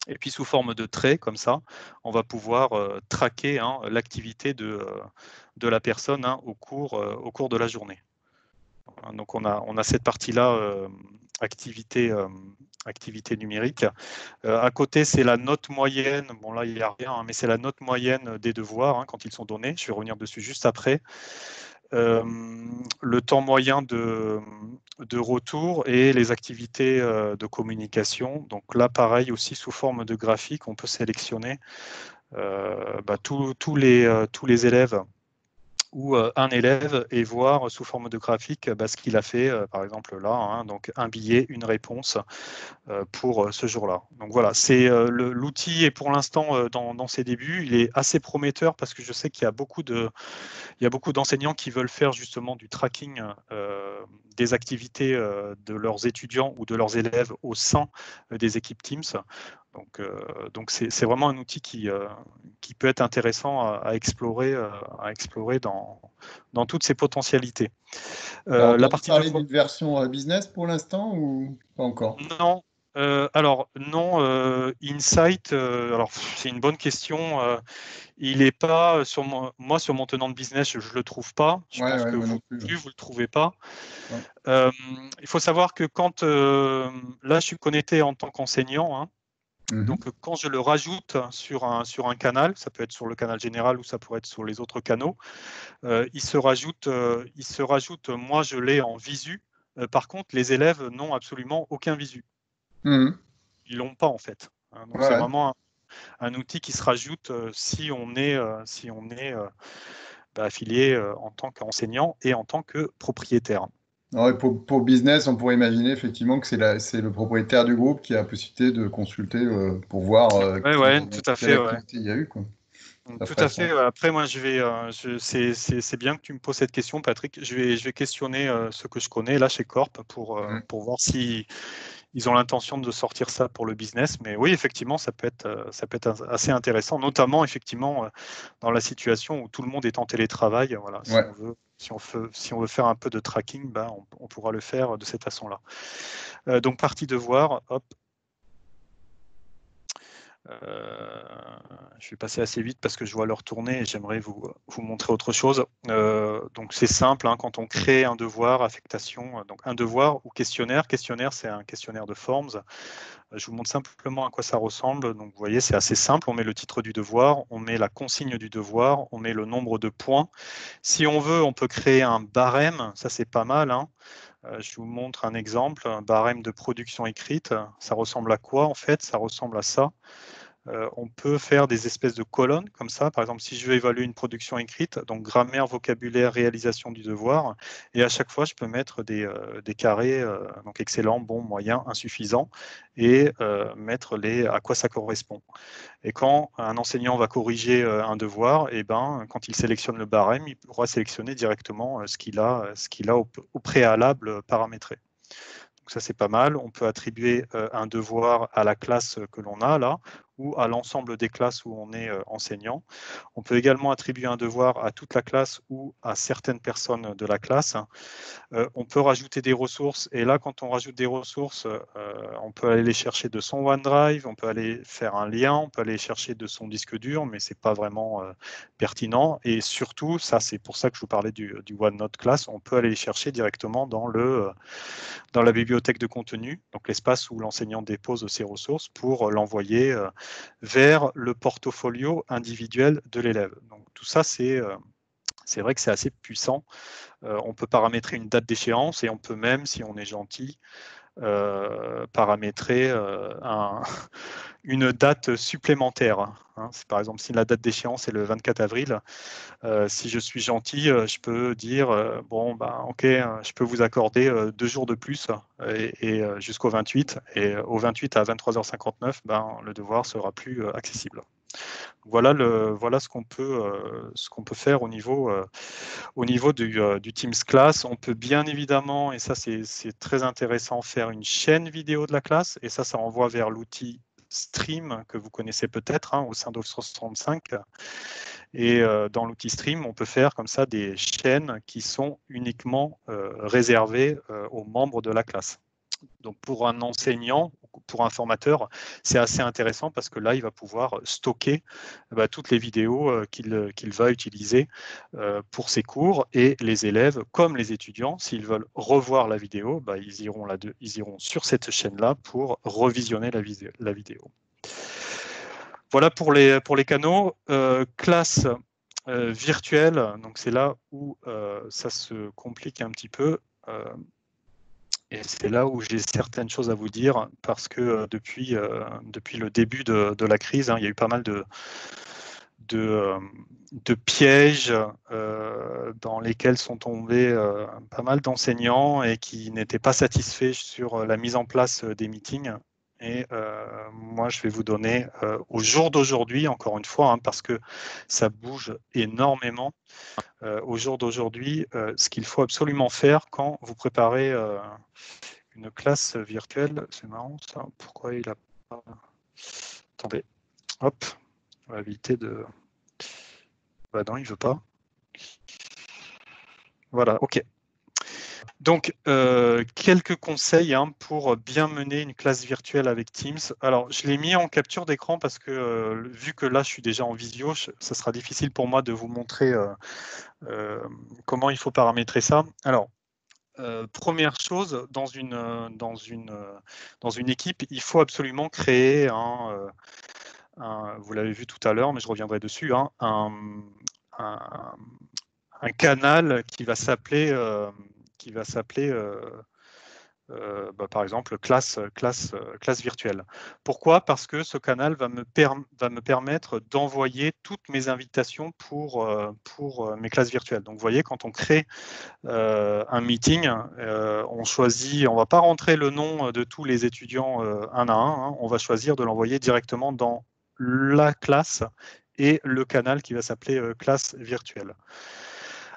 Et puis sous forme de traits, comme ça, on va pouvoir traquer hein, l'activité de la personne hein, au cours de la journée. Donc on a cette partie-là, activité numérique. À côté, c'est la note moyenne. Bon là, il n'y a rien, hein, mais c'est la note moyenne des devoirs hein, quand ils sont donnés. Je vais revenir dessus juste après. Le temps moyen de retour et les activités de communication. Donc là, pareil, aussi sous forme de graphique, on peut sélectionner tous les élèves ou un élève et voir sous forme de graphique ce qu'il a fait, par exemple là, hein, donc un billet, une réponse pour ce jour-là. Donc voilà, c'est l'outil est pour l'instant dans ses débuts, il est assez prometteur parce que je sais qu'il y a beaucoup d'enseignants qui veulent faire justement du tracking des activités de leurs étudiants ou de leurs élèves au sein des équipes Teams. Donc c'est vraiment un outil qui peut être intéressant à explorer dans toutes ses potentialités. T'as La entendu partie de parler d'une version business pour l'instant ou pas encore? non. Alors non, Insight. Alors c'est une bonne question. Il n'est pas sur moi sur mon tenant de business, je le trouve pas. Je Ouais, pense ouais, que moi vous non non plus. plus, vous le trouvez pas. Ouais. Il faut savoir que quand là je suis connecté en tant qu'enseignant, hein, Mhm. donc quand je le rajoute sur un canal, ça peut être sur le canal général ou ça pourrait être sur les autres canaux, il se rajoute. Moi je l'ai en visu. Par contre, les élèves n'ont absolument aucun visu. Mhm. Ils l'ont pas en fait. Hein. Donc Ouais, c'est ouais. vraiment un outil qui se rajoute si on est affilié en tant qu'enseignant et en tant que propriétaire. Ouais, pour business, on pourrait imaginer effectivement que c'est le propriétaire du groupe qui a la possibilité de consulter pour voir Ouais, ouais, tout à quelle fait, ouais. activité il y a eu, quoi. Ça Tout ferait à fait. sens. Après, moi, c'est bien que tu me poses cette question, Patrick. Je vais questionner ce que je connais là chez Corp Mhm. pour voir si ils ont l'intention de sortir ça pour le business. Mais oui, effectivement, ça peut être assez intéressant, notamment effectivement dans la situation où tout le monde est en télétravail. Voilà, Ouais. si on veut faire un peu de tracking, ben, on pourra le faire de cette façon-là. Donc partie devoir, hop. Je vais passer assez vite parce que je vois l'heure tourner et j'aimerais vous montrer autre chose. Donc c'est simple, hein, quand on crée un devoir, affectation, donc un devoir ou questionnaire. Questionnaire, c'est un questionnaire de Forms. Je vous montre simplement à quoi ça ressemble. Donc vous voyez, c'est assez simple. On met le titre du devoir, on met la consigne du devoir, on met le nombre de points. Si on veut, on peut créer un barème. Ça, c'est pas mal. Hein. Je vous montre un exemple, un barème de production écrite. Ça ressemble à quoi en fait? Ça ressemble à ça. On peut faire des espèces de colonnes comme ça. Par exemple, si je veux évaluer une production écrite, donc grammaire, vocabulaire, réalisation du devoir, et à chaque fois, je peux mettre des carrés, donc excellent, bon, moyen, insuffisant, et mettre à quoi ça correspond. Et quand un enseignant va corriger un devoir, et ben, quand il sélectionne le barème, il pourra sélectionner directement ce qu'il a au préalable paramétré. Donc ça, c'est pas mal. On peut attribuer un devoir à la classe que l'on a là, ou à l'ensemble des classes où on est enseignant. On peut également attribuer un devoir à toute la classe ou à certaines personnes de la classe. On peut rajouter des ressources, et là, quand on rajoute des ressources, on peut aller les chercher de son OneDrive, on peut aller faire un lien, on peut aller chercher de son disque dur, mais ce n'est pas vraiment pertinent. Et surtout, ça, c'est pour ça que je vous parlais du OneNote Class, on peut aller les chercher directement dans la bibliothèque de contenu, donc l'espace où l'enseignant dépose ses ressources pour l'envoyer vers le portfolio individuel de l'élève. Donc tout ça, c'est vrai que c'est assez puissant. On peut paramétrer une date d'échéance et on peut même, si on est gentil, paramétrer une date supplémentaire. Hein. Par exemple, si la date d'échéance est le 24 avril, si je suis gentil, je peux dire bon, ben, ok, je peux vous accorder 2 jours de plus et jusqu'au 28. Et au 28 à 23h59, ben, le devoir sera plus accessible. Voilà ce qu'on peut faire au niveau du Teams Class. On peut bien évidemment, et ça c'est très intéressant, faire une chaîne vidéo de la classe, et ça renvoie vers l'outil Stream que vous connaissez peut-être au sein d'Office 365. Et dans l'outil Stream, on peut faire comme ça des chaînes qui sont uniquement réservées aux membres de la classe. Donc pour un enseignant, pour un formateur, c'est assez intéressant parce que là, il va pouvoir stocker toutes les vidéos qu'il va utiliser pour ses cours, et les élèves comme les étudiants, s'ils veulent revoir la vidéo, ils iront sur cette chaîne-là pour revisionner la vidéo. Voilà pour les canaux. Classe virtuelle, donc c'est là où ça se complique un petit peu. Et c'est là où j'ai certaines choses à vous dire, parce que depuis le début de la crise, il y a eu pas mal de pièges dans lesquels sont tombés pas mal d'enseignants et qui n'étaient pas satisfaits sur la mise en place des meetings. Et moi, je vais vous donner au jour d'aujourd'hui, encore une fois, parce que ça bouge énormément, au jour d'aujourd'hui, ce qu'il faut absolument faire quand vous préparez une classe virtuelle. C'est marrant ça, pourquoi il a pas... Attendez, hop, on va éviter de... non, il ne veut pas. Voilà, ok. Donc, quelques conseils pour bien mener une classe virtuelle avec Teams. Alors, je l'ai mis en capture d'écran parce que, vu que là, je suis déjà en visio, ça sera difficile pour moi de vous montrer comment il faut paramétrer ça. Alors, première chose, dans une équipe, il faut absolument créer vous l'avez vu tout à l'heure, mais je reviendrai dessus, un canal qui va s'appeler par exemple classe virtuelle. Pourquoi? Parce que ce canal va me permettre d'envoyer toutes mes invitations pour mes classes virtuelles. Donc vous voyez, quand on crée un meeting, on choisit, on ne va pas rentrer le nom de tous les étudiants un à un, on va choisir de l'envoyer directement dans la classe et le canal qui va s'appeler classe virtuelle.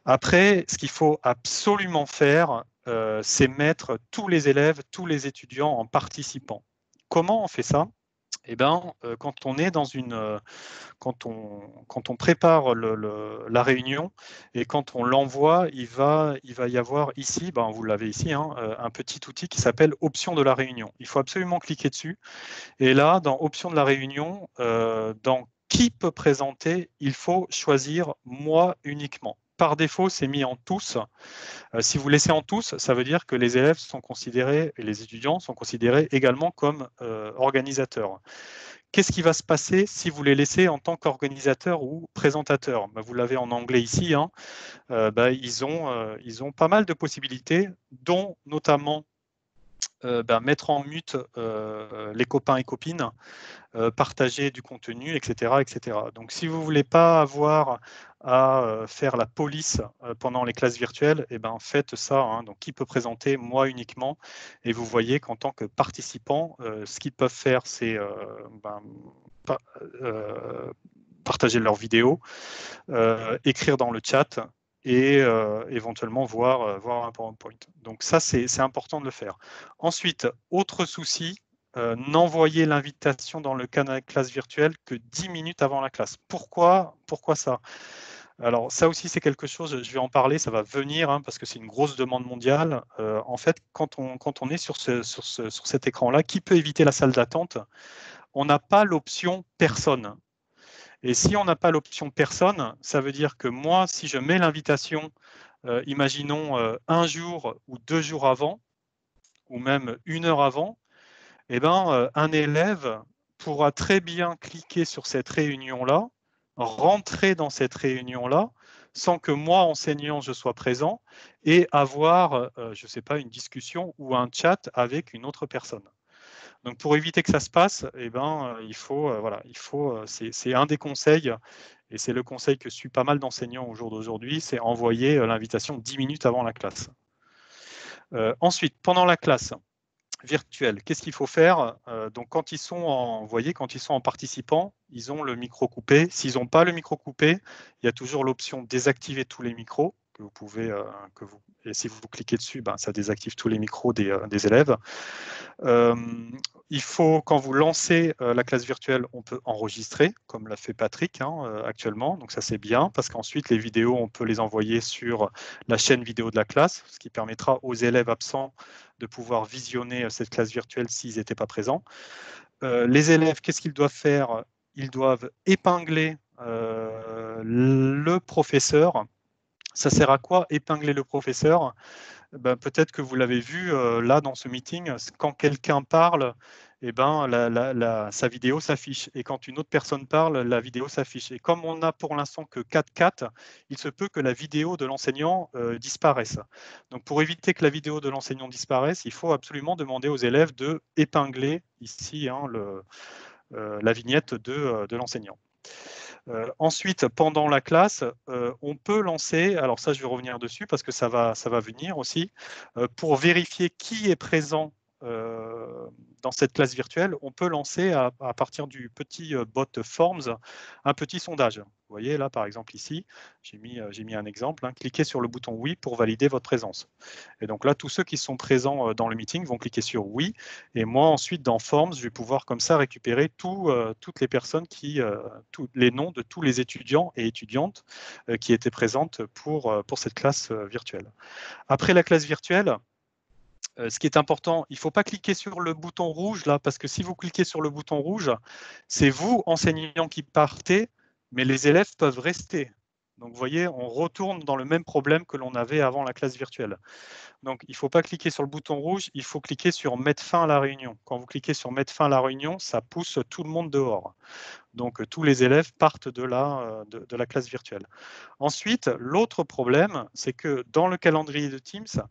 Après, ce qu'il faut absolument faire, c'est mettre tous les élèves, tous les étudiants en participant. Comment on fait ça? Eh bien, quand on est dans quand on prépare la réunion et quand on l'envoie, il va y avoir ici, vous l'avez ici, un petit outil qui s'appelle Options de la réunion. Il faut absolument cliquer dessus. Et là, dans Options de la réunion, dans Qui peut présenter, il faut choisir Moi uniquement. Par défaut, c'est mis en tous. Si vous laissez en tous, ça veut dire que les élèves sont considérés, et les étudiants sont considérés également comme organisateurs. Qu'est-ce qui va se passer si vous les laissez en tant qu'organisateur ou présentateur? Vous l'avez en anglais ici. Ils ont pas mal de possibilités, dont notamment mettre en mute les copains et copines, partager du contenu, etc., etc. Donc, si vous ne voulez pas avoir à faire la police pendant les classes virtuelles, faites ça. Donc, qui peut présenter? Moi uniquement. Et vous voyez qu'en tant que participant, ce qu'ils peuvent faire, c'est partager leurs vidéos, écrire dans le chat et éventuellement voir un PowerPoint. Donc ça, c'est important de le faire. Ensuite, autre souci, n'envoyer l'invitation dans le canal classe virtuelle que 10 minutes avant la classe. Pourquoi ça? Alors ça aussi, c'est quelque chose, je vais en parler, ça va venir, parce que c'est une grosse demande mondiale. En fait, quand on est sur cet écran-là, qui peut éviter la salle d'attente? On n'a pas l'option personne. Et si on n'a pas l'option personne, ça veut dire que moi, si je mets l'invitation, imaginons un jour ou 2 jours avant, ou même 1 heure avant, un élève pourra très bien cliquer sur cette réunion-là, rentrer dans cette réunion-là, sans que moi, enseignant, je sois présent, et avoir, je ne sais pas, une discussion ou un chat avec une autre personne. Donc, pour éviter que ça se passe, c'est un des conseils, et c'est le conseil que suit pas mal d'enseignants au jour d'aujourd'hui, c'est envoyer l'invitation 10 minutes avant la classe. Ensuite, pendant la classe, virtuelle. Qu'est-ce qu'il faut faire? Donc, quand ils sont vous voyez, quand ils sont en participant, ils ont le micro coupé. S'ils n'ont pas le micro coupé, il y a toujours l'option désactiver tous les micros que vous pouvez, et si vous cliquez dessus, ça désactive tous les micros des élèves. Il faut, quand vous lancez la classe virtuelle, on peut enregistrer, comme l'a fait Patrick actuellement. Donc ça, c'est bien, parce qu'ensuite, les vidéos, on peut les envoyer sur la chaîne vidéo de la classe, ce qui permettra aux élèves absents de pouvoir visionner cette classe virtuelle s'ils n'étaient pas présents. Les élèves, qu'est-ce qu'ils doivent faire? Ils doivent épingler le professeur. Ça sert à quoi, épingler le professeur? Peut-être que vous l'avez vu là dans ce meeting, quand quelqu'un parle, sa vidéo s'affiche. Et quand une autre personne parle, la vidéo s'affiche. Et comme on n'a pour l'instant que 4 il se peut que la vidéo de l'enseignant disparaisse. Donc pour éviter que la vidéo de l'enseignant disparaisse, il faut absolument demander aux élèves de épingler ici la vignette de l'enseignant. Ensuite, pendant la classe, on peut lancer, alors ça je vais revenir dessus parce que ça va venir aussi, pour vérifier qui est présent dans cette classe virtuelle, on peut lancer à partir du petit bot Forms un petit sondage. Vous voyez là par exemple ici, j'ai mis un exemple, cliquez sur le bouton oui pour valider votre présence. Et donc là, tous ceux qui sont présents dans le meeting vont cliquer sur oui. Et moi, ensuite, dans Forms, je vais pouvoir comme ça récupérer toutes les personnes tous les noms de tous les étudiants et étudiantes qui étaient présentes pour cette classe virtuelle. Après la classe virtuelle, ce qui est important, il ne faut pas cliquer sur le bouton rouge là, parce que si vous cliquez sur le bouton rouge, c'est vous, enseignants, qui partez, mais les élèves peuvent rester. Donc, vous voyez, on retourne dans le même problème que l'on avait avant la classe virtuelle. Donc, il ne faut pas cliquer sur le bouton rouge, il faut cliquer sur « Mettre fin à la réunion ». Quand vous cliquez sur « Mettre fin à la réunion », ça pousse tout le monde dehors. Donc, tous les élèves partent de la classe virtuelle. Ensuite, l'autre problème, c'est que dans le calendrier de Teams,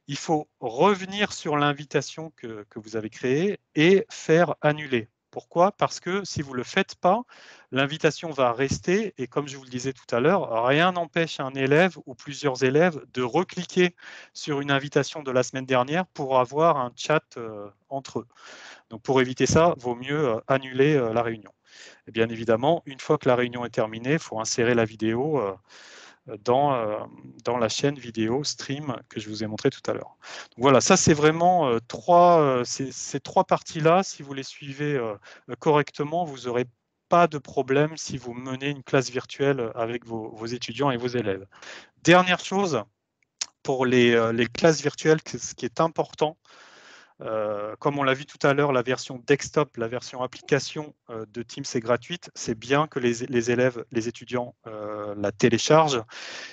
il faut revenir sur l'invitation que vous avez créée et faire annuler. Pourquoi? Parce que si vous ne le faites pas, l'invitation va rester et comme je vous le disais tout à l'heure, rien n'empêche un élève ou plusieurs élèves de recliquer sur une invitation de la semaine dernière pour avoir un chat entre eux. Donc pour éviter ça, il vaut mieux annuler la réunion. Et bien évidemment, une fois que la réunion est terminée, il faut insérer la vidéo dans la chaîne vidéo stream que je vous ai montré tout à l'heure. Voilà, ça c'est vraiment ces trois parties-là, si vous les suivez correctement, vous n'aurez pas de problème si vous menez une classe virtuelle avec vos étudiants et vos élèves. Dernière chose, pour les classes virtuelles, ce qui est important, comme on l'a vu tout à l'heure, la version desktop, la version application de Teams est gratuite. C'est bien que les élèves, les étudiants la téléchargent.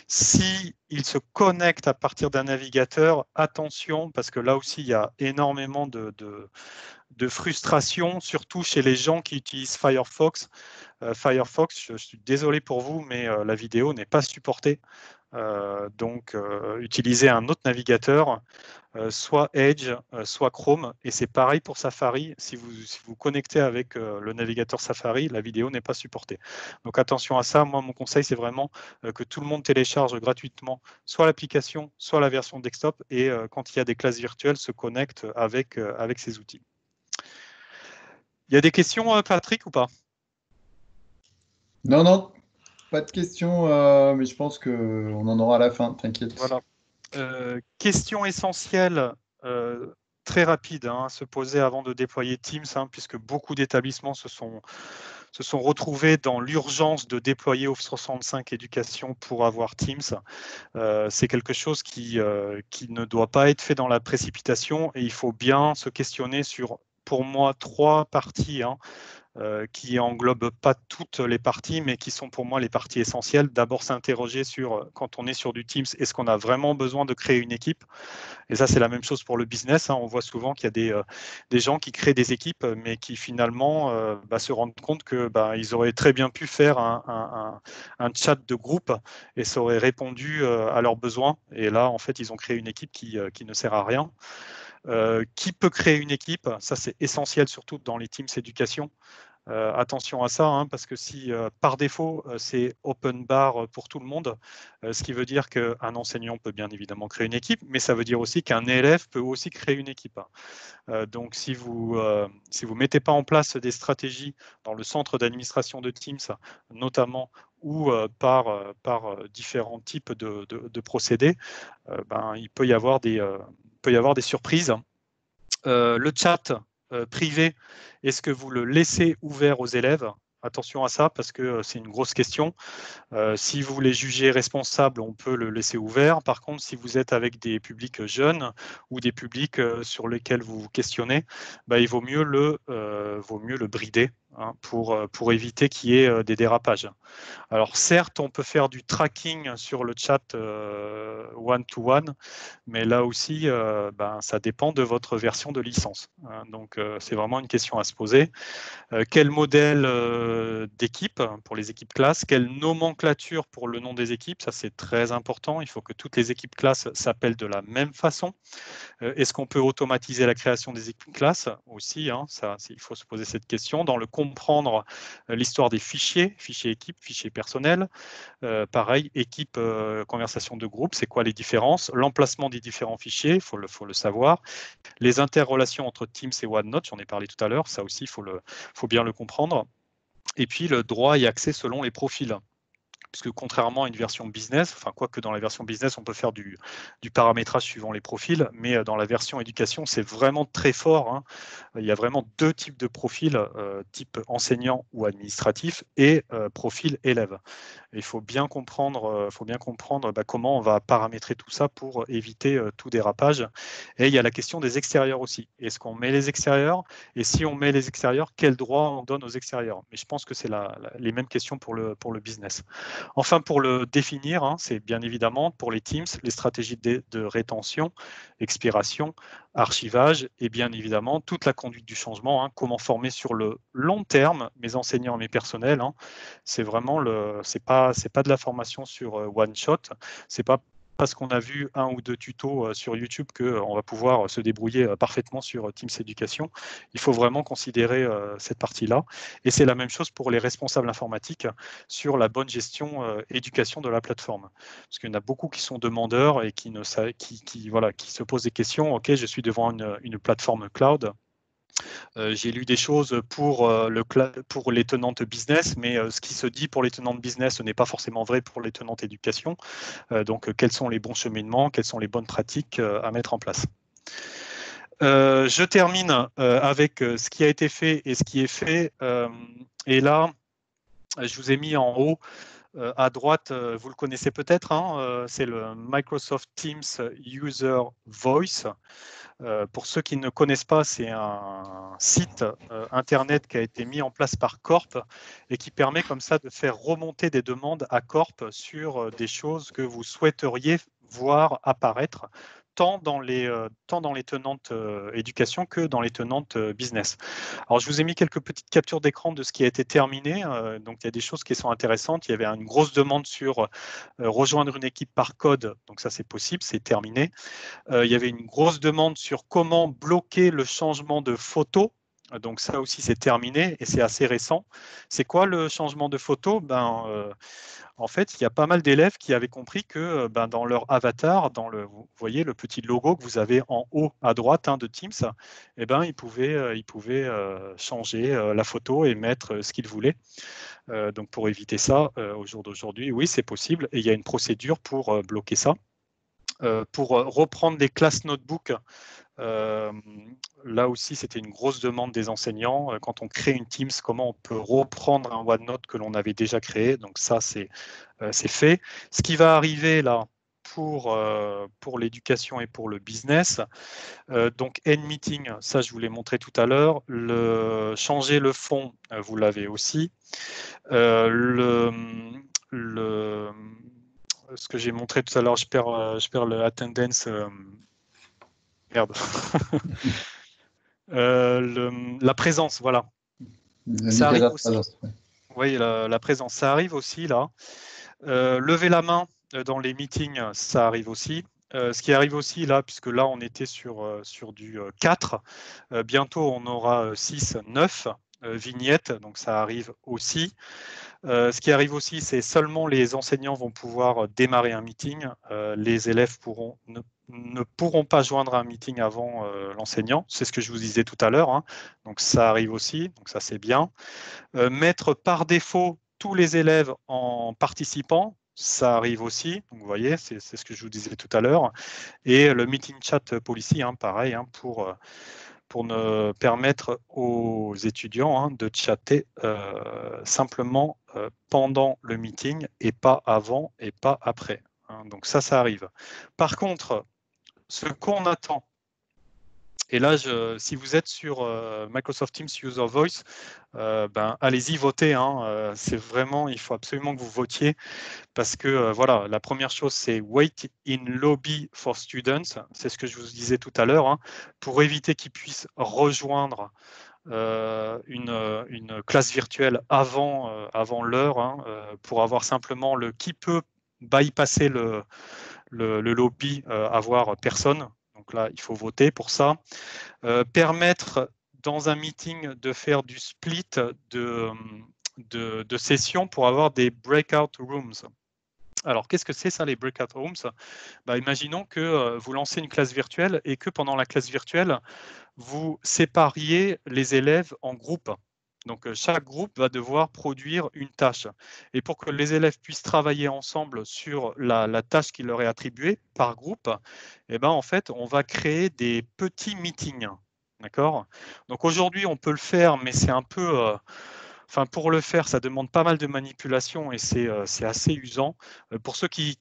S'ils se connectent à partir d'un navigateur, attention, parce que là aussi, il y a énormément de frustration, surtout chez les gens qui utilisent Firefox. Firefox, je suis désolé pour vous, mais la vidéo n'est pas supportée. Donc, utilisez un autre navigateur, soit Edge, soit Chrome, et c'est pareil pour Safari. Si vous connectez avec le navigateur Safari, la vidéo n'est pas supportée. Donc attention à ça. Moi, mon conseil, c'est vraiment que tout le monde télécharge gratuitement soit l'application, soit la version desktop, et quand il y a des classes virtuelles, se connecte avec ces outils. Il y a des questions, Patrick, ou pas? Non, pas de questions, mais je pense qu'on en aura à la fin, t'inquiète. Voilà. Question essentielle, très rapide, à se poser avant de déployer Teams, puisque beaucoup d'établissements se sont retrouvés dans l'urgence de déployer Office 365 Éducation pour avoir Teams. C'est quelque chose qui ne doit pas être fait dans la précipitation et il faut bien se questionner sur, pour moi, 3 parties qui englobent pas toutes les parties, mais qui sont pour moi les parties essentielles. D'abord, s'interroger sur, quand on est sur du Teams, est-ce qu'on a vraiment besoin de créer une équipe? Et ça, c'est la même chose pour le business. On voit souvent qu'il y a des gens qui créent des équipes, mais qui finalement se rendent compte qu'ils auraient très bien pu faire un chat de groupe et ça aurait répondu à leurs besoins. Et là, en fait, ils ont créé une équipe qui ne sert à rien. Qui peut créer une équipe? Ça, c'est essentiel, surtout dans les Teams éducation. Attention à ça, hein, parce que si par défaut c'est open bar pour tout le monde, ce qui veut dire qu'un enseignant peut bien évidemment créer une équipe, mais ça veut dire aussi qu'un élève peut aussi créer une équipe. Donc si vous mettez pas en place des stratégies dans le centre d'administration de Teams, notamment, ou par différents types de procédés, il peut y avoir des surprises. Le chat privé, est-ce que vous le laissez ouvert aux élèves? Attention à ça parce que c'est une grosse question. Si vous les jugez responsables, on peut le laisser ouvert. Par contre, si vous êtes avec des publics jeunes ou des publics sur lesquels vous vous questionnez, il vaut mieux le brider, hein, pour éviter qu'il y ait des dérapages. Alors certes, on peut faire du tracking sur le chat one-to-one, mais là aussi, ça dépend de votre version de licence, hein. Donc c'est vraiment une question à se poser. Quel modèle d'équipe pour les équipes classes? Quelle nomenclature pour le nom des équipes? Ça, c'est très important. Il faut que toutes les équipes classes s'appellent de la même façon. Est-ce qu'on peut automatiser la création des équipes classes aussi, hein, il faut se poser cette question. Dans le comprendre l'histoire des fichiers équipes, fichiers personnels. Pareil, équipe, conversation de groupe, c'est quoi les différences? L'emplacement des différents fichiers, il faut le savoir. Les interrelations entre Teams et OneNote, j'en ai parlé tout à l'heure, ça aussi, il faut bien le comprendre. Et puis, le droit et accès selon les profils. Puisque contrairement à une version business, enfin quoique dans la version business, on peut faire du paramétrage suivant les profils, mais dans la version éducation, c'est vraiment très fort, hein. Il y a vraiment deux types de profils, type enseignant ou administratif et profil élève. Il faut bien comprendre, comment on va paramétrer tout ça pour éviter tout dérapage. Et il y a la question des extérieurs aussi. Est-ce qu'on met les extérieurs? Et si on met les extérieurs, quel droit on donne aux extérieurs? Mais je pense que c'est les mêmes questions pour le business. Enfin, pour le définir, hein, c'est bien évidemment pour les Teams, les stratégies de rétention, expiration, archivage et bien évidemment toute la conduite du changement, hein, comment former sur le long terme mes enseignants, mes personnels, hein. C'est vraiment c'est pas de la formation sur one shot, c'est pas parce qu'on a vu un ou deux tutos sur YouTube qu'on va pouvoir se débrouiller parfaitement sur Teams Éducation. Il faut vraiment considérer cette partie-là. Et c'est la même chose pour les responsables informatiques sur la bonne gestion éducation de la plateforme. Parce qu'il y en a beaucoup qui sont demandeurs et qui se posent des questions. OK, je suis devant une plateforme cloud. J'ai lu des choses pour les tenantes business, mais ce qui se dit pour les tenantes business, ce n'est pas forcément vrai pour les tenantes éducation. Donc, quels sont les bons cheminements, quelles sont les bonnes pratiques à mettre en place? Je termine avec ce qui a été fait et ce qui est fait. Et là, je vous ai mis en haut à droite, vous le connaissez peut-être, hein, c'est le Microsoft Teams User Voice. Pour ceux qui ne connaissent pas, c'est un site internet qui a été mis en place par Corp et qui permet comme ça de faire remonter des demandes à Corp sur des choses que vous souhaiteriez voir apparaître tant dans les tenantes éducation que dans les tenantes business. Alors, je vous ai mis quelques petites captures d'écran de ce qui a été terminé. Donc, il y a des choses qui sont intéressantes. Il y avait une grosse demande sur rejoindre une équipe par code. Donc, ça, c'est possible, c'est terminé. Il y avait une grosse demande sur comment bloquer le changement de photo. Donc ça aussi, c'est terminé et c'est assez récent. C'est quoi le changement de photo? En fait, il y a pas mal d'élèves qui avaient compris que dans leur avatar, vous voyez le petit logo que vous avez en haut à droite, hein, de Teams, ils pouvaient changer la photo et mettre ce qu'ils voulaient. Donc pour éviter ça, au jour d'aujourd'hui, oui, c'est possible et il y a une procédure pour bloquer ça. Pour reprendre les classes notebook, là aussi, c'était une grosse demande des enseignants. Quand on crée une Teams, comment on peut reprendre un OneNote que l'on avait déjà créé? Donc ça, c'est fait. Ce qui va arriver là pour l'éducation et pour le business, donc N-Meeting, ça je vous l'ai montré tout à l'heure. Changer le fond, vous l'avez aussi. Ce que j'ai montré tout à l'heure, je perds le attendance. Merde. La présence, voilà. Ça arrive aussi. Oui, la présence, ça arrive aussi là. Lever la main dans les meetings, ça arrive aussi. Ce qui arrive aussi là, puisque là on était sur du 4, bientôt on aura 6, 9. vignette, donc ça arrive aussi. Ce qui arrive aussi, c'est seulement les enseignants vont pouvoir démarrer un meeting. Les élèves ne pourront pas joindre un meeting avant l'enseignant. C'est ce que je vous disais tout à l'heure, hein. Donc ça arrive aussi, donc ça c'est bien. Mettre par défaut tous les élèves en participant, ça arrive aussi. Donc vous voyez, c'est ce que je vous disais tout à l'heure. Et le meeting chat policy, hein, pareil, hein, pour ne permettre aux étudiants hein, de chatter simplement pendant le meeting et pas avant et pas après. Hein. Donc ça arrive. Par contre, ce qu'on attend, et là, si vous êtes sur Microsoft Teams User Voice, allez-y voter. Hein. C'est vraiment, il faut absolument que vous votiez parce que voilà, la première chose, c'est wait in lobby for students. C'est ce que je vous disais tout à l'heure, hein, pour éviter qu'ils puissent rejoindre une classe virtuelle avant l'heure, hein, pour avoir simplement qui peut bypasser le lobby, avoir personne. Donc là, il faut voter pour ça. Permettre dans un meeting de faire du split de sessions pour avoir des breakout rooms. Alors, qu'est-ce que c'est ça, les breakout rooms? Imaginons que vous lancez une classe virtuelle et que pendant la classe virtuelle, vous sépariez les élèves en groupes. Donc, chaque groupe va devoir produire une tâche. Et pour que les élèves puissent travailler ensemble sur la tâche qui leur est attribuée par groupe, en fait, on va créer des petits meetings. D'accord? Donc, aujourd'hui, on peut le faire, mais c'est un peu... pour le faire, ça demande pas mal de manipulation et c'est assez usant. Pour ceux qui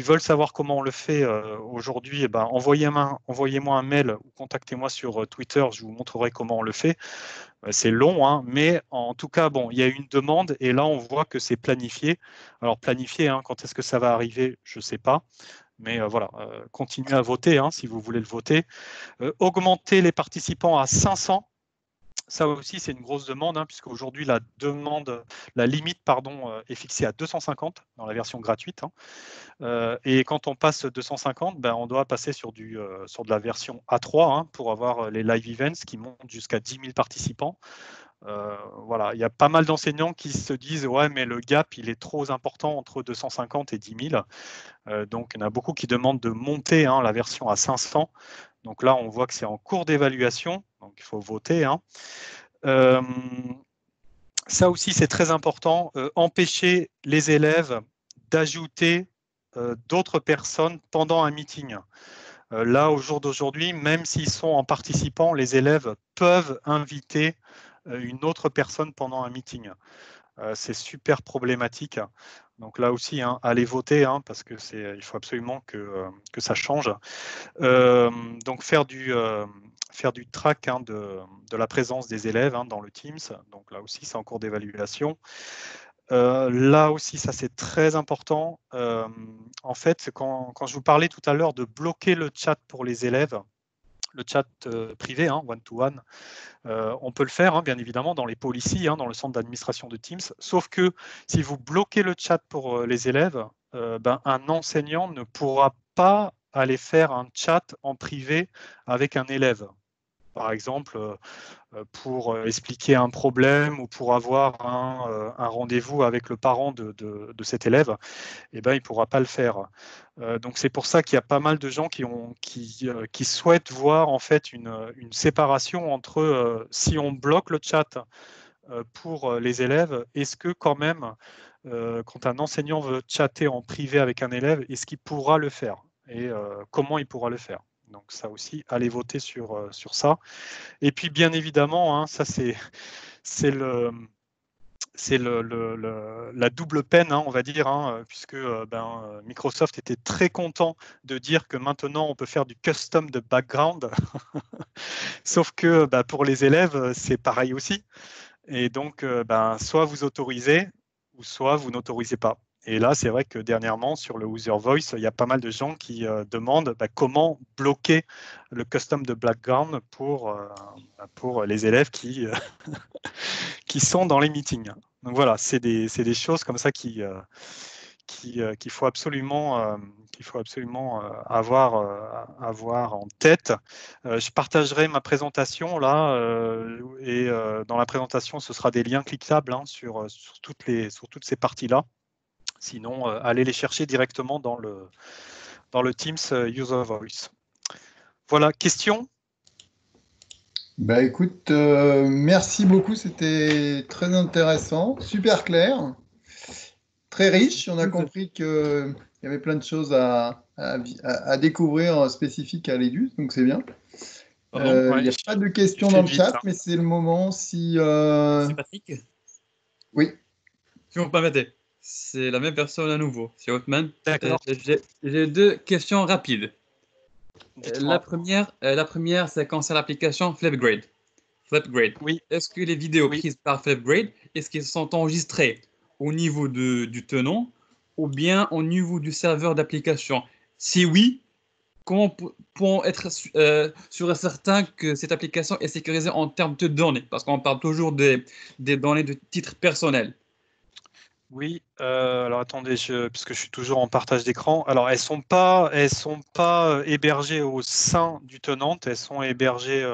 veulent savoir comment on le fait aujourd'hui, envoyez-moi un mail ou contactez-moi sur Twitter, je vous montrerai comment on le fait. C'est long, hein, mais en tout cas, bon, il y a une demande et là, on voit que c'est planifié. Alors, planifié, hein, quand est-ce que ça va arriver, je ne sais pas. Mais voilà, continuez à voter hein, si vous voulez le voter. Augmenter les participants à 500. Ça aussi, c'est une grosse demande, hein, puisque aujourd'hui, la limite est fixée à 250 dans la version gratuite. Hein. Et quand on passe 250, on doit passer sur de la version A3 hein, pour avoir les live events qui montent jusqu'à 10 000 participants. Voilà, il y a pas mal d'enseignants qui se disent ouais, mais le gap, il est trop important entre 250 et 10 000. Donc, il y en a beaucoup qui demandent de monter hein, la version à 500. Donc là, on voit que c'est en cours d'évaluation, donc il faut voter. Hein. Ça aussi, c'est très important. Empêcher les élèves d'ajouter d'autres personnes pendant un meeting. Là, au jour d'aujourd'hui, même s'ils sont en participant, les élèves peuvent inviter une autre personne pendant un meeting. C'est super problématique. Donc là aussi, hein, allez voter, hein, parce que il faut absolument que ça change. Donc faire du track hein, de la présence des élèves hein, dans le Teams. Donc là aussi, c'est en cours d'évaluation. Là aussi, ça c'est très important. En fait, quand je vous parlais tout à l'heure de bloquer le chat pour les élèves, le chat privé, hein, one-to-one, on peut le faire, hein, bien évidemment, dans les policies, hein, dans le centre d'administration de Teams. Sauf que si vous bloquez le chat pour les élèves, un enseignant ne pourra pas aller faire un chat en privé avec un élève. Par exemple, pour expliquer un problème ou pour avoir un rendez-vous avec le parent de cet élève, il ne pourra pas le faire. Donc c'est pour ça qu'il y a pas mal de gens qui souhaitent voir en fait une séparation entre si on bloque le chat pour les élèves, est-ce que quand même, quand un enseignant veut chatter en privé avec un élève, est-ce qu'il pourra le faire et comment il pourra le faire? Donc ça aussi, allez voter sur ça. Et puis bien évidemment, hein, ça c'est la double peine, hein, on va dire, hein, puisque Microsoft était très content de dire que maintenant on peut faire du custom de background, sauf que pour les élèves, c'est pareil aussi. Et donc, soit vous autorisez, ou soit vous n'autorisez pas. Et là, c'est vrai que dernièrement, sur le User Voice, il y a pas mal de gens qui demandent comment bloquer le custom de background pour les élèves qui sont dans les meetings. Donc voilà, c'est des choses comme ça qui qu'il faut absolument, avoir en tête. Je partagerai ma présentation là, et dans la présentation, ce sera des liens cliquables sur toutes ces parties-là. Sinon, allez les chercher directement dans le Teams User Voice. Voilà, question? Bah écoute, merci beaucoup, c'était très intéressant, super clair, très riche. On a compris qu'il y avait plein de choses à découvrir spécifiques à l'EDU, donc c'est bien. Il n'y a pas de questions dans le chat, mais c'est le moment si... C'est Patrick? Oui. Si vous me permettez, c'est la même personne à nouveau, c'est Hotman. D'accord. J'ai deux questions rapides. Dites-moi. La première, c'est concernant l'application Flipgrid. Oui. Est-ce que les vidéos Oui. prises par Flipgrid, est-ce qu'elles sont enregistrées au niveau du tenant ou bien au niveau du serveur d'application? Si oui, comment peut-on être sûr et certain que cette application est sécurisée en termes de données? Parce qu'on parle toujours des données de titre personnel. Oui, alors attendez, puisque je suis toujours en partage d'écran. Alors elles sont pas hébergées au sein du tenant, elles sont hébergées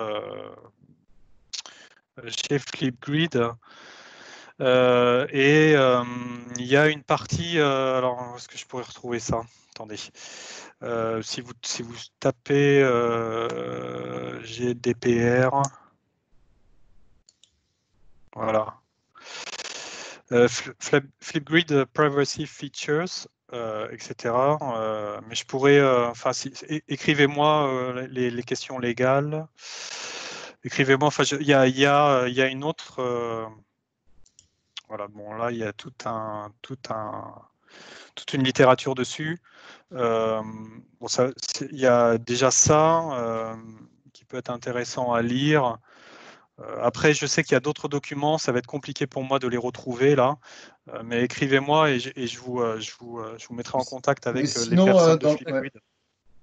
chez Flipgrid. Et il y a une partie. Alors, est-ce que je pourrais retrouver ça? Attendez. Si vous tapez GDPR, voilà. Flipgrid Privacy Features, etc. Mais je pourrais, écrivez-moi les questions légales. Écrivez-moi. Enfin, il y a une autre. Voilà. Bon, là, il y a toute une littérature dessus. Bon, il y a déjà ça qui peut être intéressant à lire. Après, je sais qu'il y a d'autres documents, ça va être compliqué pour moi de les retrouver là, mais écrivez-moi et je vous mettrai en contact avec les personnes de Flipgrid.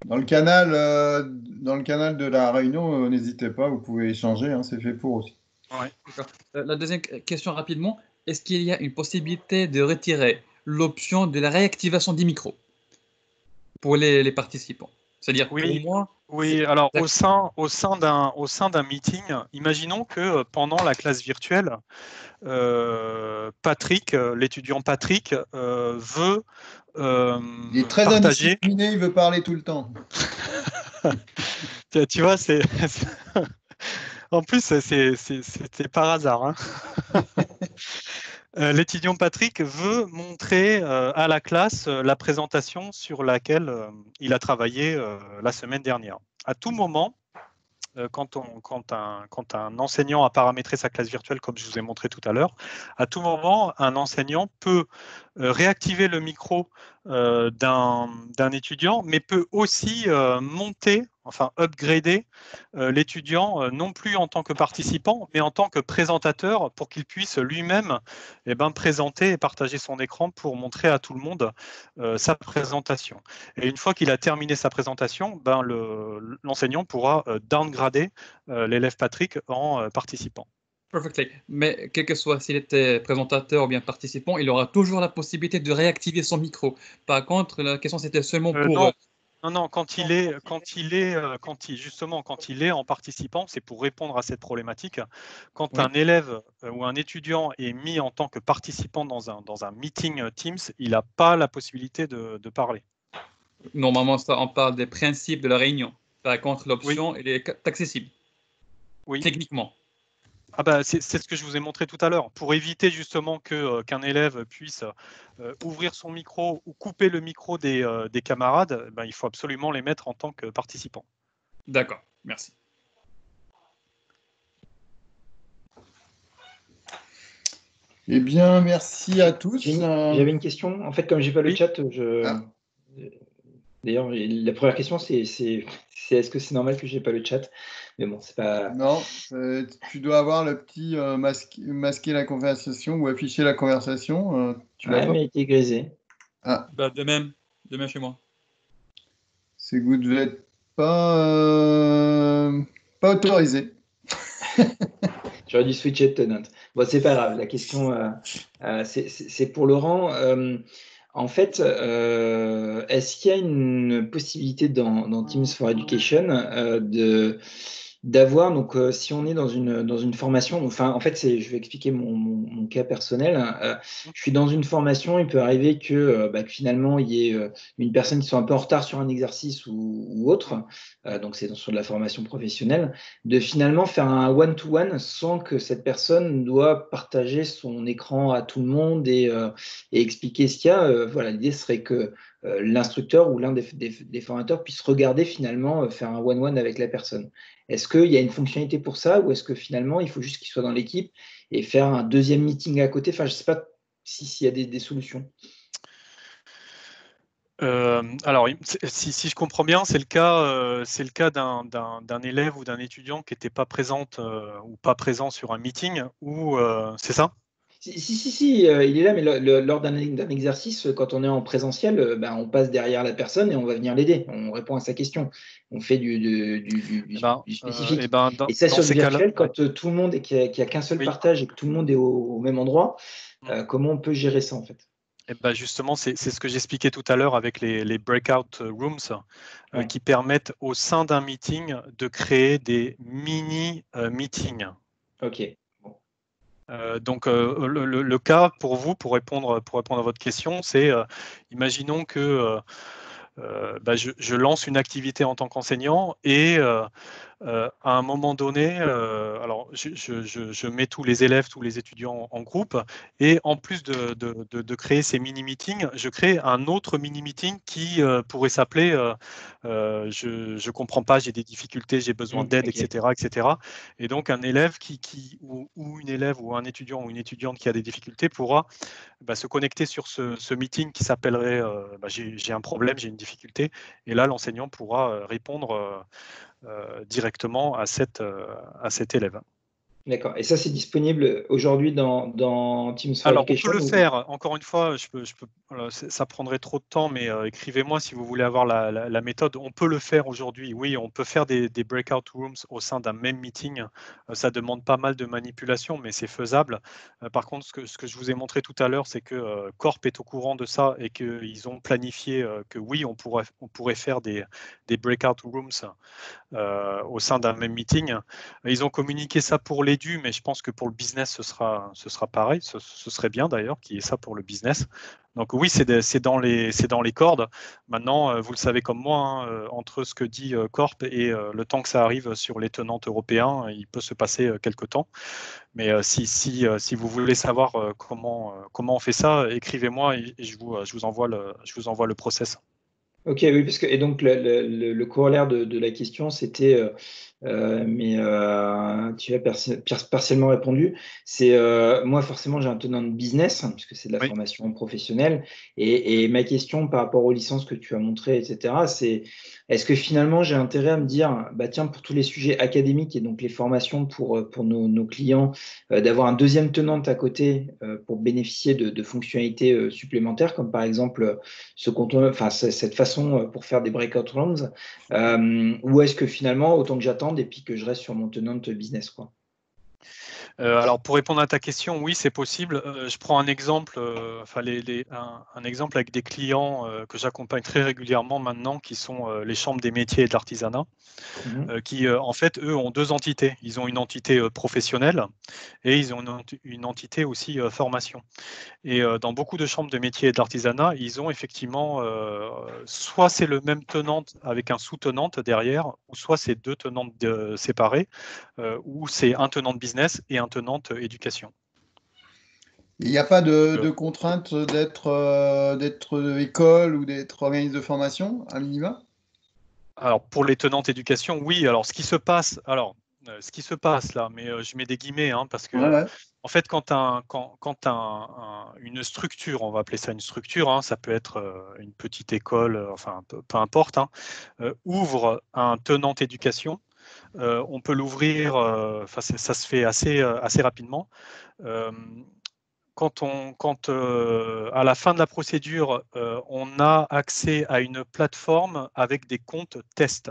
Dans le canal de la réunion, n'hésitez pas, vous pouvez échanger, hein, c'est fait pour aussi. Ouais. La deuxième question rapidement, est-ce qu'il y a une possibilité de retirer l'option de la réactivation des micros pour les participants? C'est-à-dire pour moi. Oui, alors au sein d'un meeting, imaginons que pendant la classe virtuelle, Patrick, l'étudiant Patrick, veut il est très partager. indiscipliné, il veut parler tout le temps. Tu vois, en plus, c'était par hasard. Hein. L'étudiant Patrick veut montrer à la classe la présentation sur laquelle il a travaillé la semaine dernière. À tout moment, quand un enseignant a paramétré sa classe virtuelle, comme je vous ai montré tout à l'heure, à tout moment, un enseignant peut réactiver le micro d'un étudiant, mais peut aussi monter, enfin upgrader l'étudiant, non plus en tant que participant, mais en tant que présentateur, pour qu'il puisse lui-même présenter et partager son écran pour montrer à tout le monde sa présentation. Et une fois qu'il a terminé sa présentation, l'enseignant pourra downgrader l'élève Patrick en participant. Perfectly. Mais quel que soit s'il était présentateur ou bien participant, il aura toujours la possibilité de réactiver son micro. Par contre, la question c'était seulement pour. Non, quand il est en participant, c'est pour répondre à cette problématique. Quand un élève ou un étudiant est mis en tant que participant dans un meeting Teams, il n'a pas la possibilité de parler. Normalement, on parle des principes de la réunion. Par contre, l'option, elle est accessible. Oui. Techniquement. C'est ce que je vous ai montré tout à l'heure. Pour éviter justement qu'un élève puisse ouvrir son micro ou couper le micro des camarades, il faut absolument les mettre en tant que participants. D'accord, merci. Eh bien, merci à tous. J'avais une question. En fait, comme j'ai pas le chat, D'ailleurs, la première question, c'est est-ce que c'est normal que j'ai pas le chat? Mais bon, c'est pas. Non, tu dois avoir le petit masquer la conversation ou afficher la conversation. Tu l'as pas? Mais il était grisé. Ah. De même chez moi. C'est que vous ne devez être pas autorisé. J'aurais dû switcher de tenant. Bon, c'est pas grave. La question, c'est pour Laurent. En fait, est-ce qu'il y a une possibilité dans Teams for Education d'avoir, donc si on est dans une formation, enfin en fait je vais expliquer mon cas personnel. Je suis dans une formation, il peut arriver que finalement il y ait une personne qui soit un peu en retard sur un exercice ou autre, donc c'est sur de la formation professionnelle, de finalement faire un one-to-one sans que cette personne doit partager son écran à tout le monde et expliquer ce qu'il y a. Voilà, l'idée serait que l'instructeur ou l'un des formateurs puisse regarder finalement, faire un one-one avec la personne. Est-ce qu'il y a une fonctionnalité pour ça ou est-ce que finalement, il faut juste qu'il soit dans l'équipe et faire un deuxième meeting à côté? Enfin, je ne sais pas s'il y a des solutions. Alors, si je comprends bien, c'est le cas d'un élève ou d'un étudiant qui n'était pas présente ou pas présent sur un meeting, ou c'est ça? Si, il est là, mais lors d'un exercice, quand on est en présentiel, on passe derrière la personne et on va venir l'aider. On répond à sa question. On fait du spécifique. Et ça, Dans sur du ces cas-là, virtuel, ouais. quand tout le monde et qu'il n'y a qu'un seul Oui. partage et que tout le monde est au même endroit, comment on peut gérer ça en fait? Justement, c'est ce que j'expliquais tout à l'heure avec les breakout rooms Ouais. qui permettent au sein d'un meeting de créer des mini-meetings. Ok. Donc, le cas pour vous, pour répondre à votre question, c'est imaginons que je lance une activité en tant qu'enseignant et à un moment donné, alors je mets tous les élèves, tous les étudiants en groupe, et en plus de créer ces mini-meetings, je crée un autre mini-meeting qui pourrait s'appeler je ne comprends pas, j'ai des difficultés, j'ai besoin d'aide, Ok. etc., etc. Et donc un élève ou une élève ou un étudiant ou une étudiante qui a des difficultés pourra se connecter sur ce meeting qui s'appellerait j'ai un problème, j'ai une difficulté, et là l'enseignant pourra répondre directement à cet élève. D'accord. Et ça, c'est disponible aujourd'hui dans Teams for Alors, on peut Education le ou... faire. Encore une fois, voilà, ça prendrait trop de temps, mais écrivez-moi si vous voulez avoir la méthode. On peut le faire aujourd'hui. Oui, on peut faire des breakout rooms au sein d'un même meeting. Ça demande pas mal de manipulation, mais c'est faisable. Par contre, ce que je vous ai montré tout à l'heure, c'est que Corp est au courant de ça et qu'ils ont planifié que oui, on pourrait faire des breakout rooms au sein d'un même meeting. Ils ont communiqué ça pour l'édu, mais je pense que pour le business, ce sera pareil. Ce serait bien d'ailleurs qu'il y ait ça pour le business. Donc oui, c'est dans les cordes. Maintenant, vous le savez comme moi, hein, entre ce que dit Corp et le temps que ça arrive sur les tenantes européens, il peut se passer quelques temps. Mais si vous voulez savoir comment on fait ça, écrivez-moi et je vous envoie le process. Ok, oui, parce que et donc le corollaire de la question, c'était, mais tu as partiellement répondu. C'est moi forcément j'ai un tenant de business puisque c'est de la Oui. formation professionnelle et ma question par rapport aux licences que tu as montrées, etc. C'est est-ce que finalement j'ai intérêt à me dire bah tiens pour tous les sujets académiques et donc les formations pour nos clients d'avoir un deuxième tenant à côté pour bénéficier de fonctionnalités supplémentaires comme par exemple cette façon pour faire des breakout rooms, ou est-ce que finalement, autant que j'attende et puis que je reste sur mon tenant de business, quoi. Alors pour répondre à ta question, oui, c'est possible. Je prends un exemple, un exemple avec des clients que j'accompagne très régulièrement maintenant, qui sont les chambres des métiers et de l'artisanat, qui en fait, eux, ont deux entités. Ils ont une entité professionnelle et ils ont une entité aussi formation. Et dans beaucoup de chambres de métiers et de l'artisanat, ils ont effectivement, soit c'est le même tenante avec un sous-tenante derrière, ou soit c'est deux tenantes séparées, ou c'est un tenant de business et un tenante éducation. Il n'y a pas de contrainte d'être école ou d'être organisme de formation, à minima? Alors pour les tenantes éducation, oui. Alors ce qui se passe là, mais je mets des guillemets parce que Ouais. en fait quand une structure, on va appeler ça une structure, ça peut être une petite école, enfin peu importe, ouvre un tenant éducation, on peut l'ouvrir, ça se fait assez rapidement. Quand à la fin de la procédure, on a accès à une plateforme avec des comptes tests.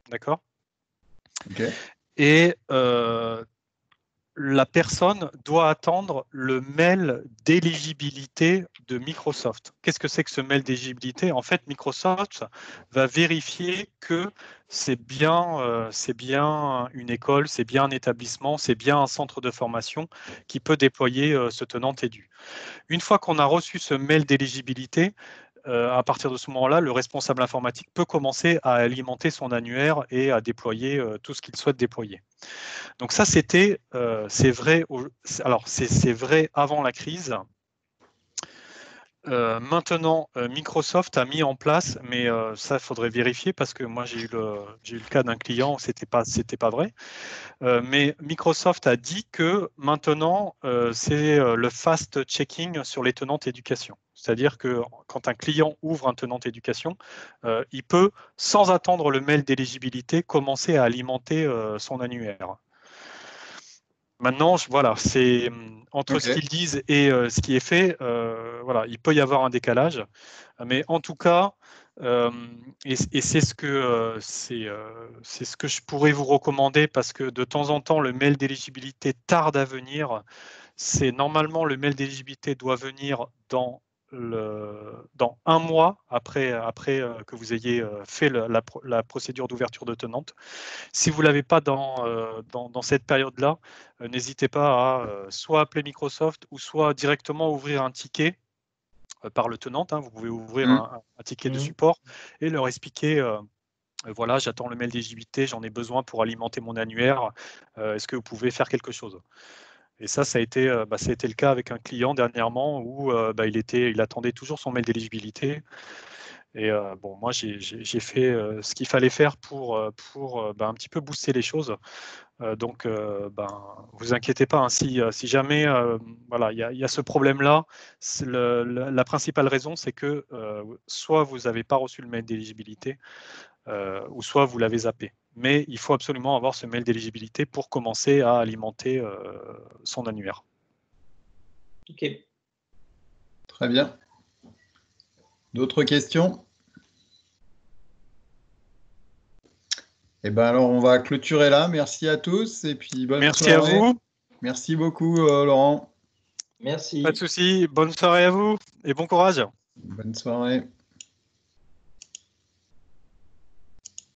D'accord? Ok. Et la personne doit attendre le mail d'éligibilité de Microsoft. Qu'est-ce que c'est que ce mail d'éligibilité? En fait, Microsoft va vérifier que c'est bien une école, c'est bien un établissement, c'est bien un centre de formation qui peut déployer ce tenant édu. Une fois qu'on a reçu ce mail d'éligibilité, à partir de ce moment-là, le responsable informatique peut commencer à alimenter son annuaire et à déployer tout ce qu'il souhaite déployer. Donc ça, c'est vrai. Alors c'est vrai avant la crise. Maintenant, Microsoft a mis en place, mais ça, il faudrait vérifier parce que moi, j'ai eu le cas d'un client où c'était pas vrai. Mais Microsoft a dit que maintenant, c'est le fast checking sur les tenantes éducation. C'est-à-dire que quand un client ouvre un tenant éducation, il peut, sans attendre le mail d'éligibilité, commencer à alimenter son annuaire. Maintenant, voilà, c'est entre ce qu'ils disent et ce qui est fait, voilà, il peut y avoir un décalage, mais en tout cas, et c'est ce que je pourrais vous recommander parce que de temps en temps, le mail d'éligibilité tarde à venir. C'est normalement le mail d'éligibilité doit venir dans un mois après que vous ayez fait la procédure d'ouverture de tenante. Si vous ne l'avez pas dans cette période-là, n'hésitez pas à soit appeler Microsoft ou soit directement ouvrir un ticket par le tenant. Vous pouvez ouvrir un ticket de support et leur expliquer voilà, j'attends le mail d'éligibilité, j'en ai besoin pour alimenter mon annuaire. Est-ce que vous pouvez faire quelque chose? Et ça a été le cas avec un client dernièrement où il attendait toujours son mail d'éligibilité. Et bon, moi, j'ai fait ce qu'il fallait faire pour un petit peu booster les choses. Donc, vous inquiétez pas, hein, si jamais voilà, il y a ce problème-là, la principale raison, c'est que soit vous n'avez pas reçu le mail d'éligibilité, ou soit vous l'avez zappé. Mais il faut absolument avoir ce mail d'éligibilité pour commencer à alimenter son annuaire. Ok. Très bien. D'autres questions? Eh bien, alors, on va clôturer là. Merci à tous et puis bonne soirée. Merci à vous. Merci beaucoup, Laurent. Merci. Pas de souci. Bonne soirée à vous et bon courage. Bonne soirée.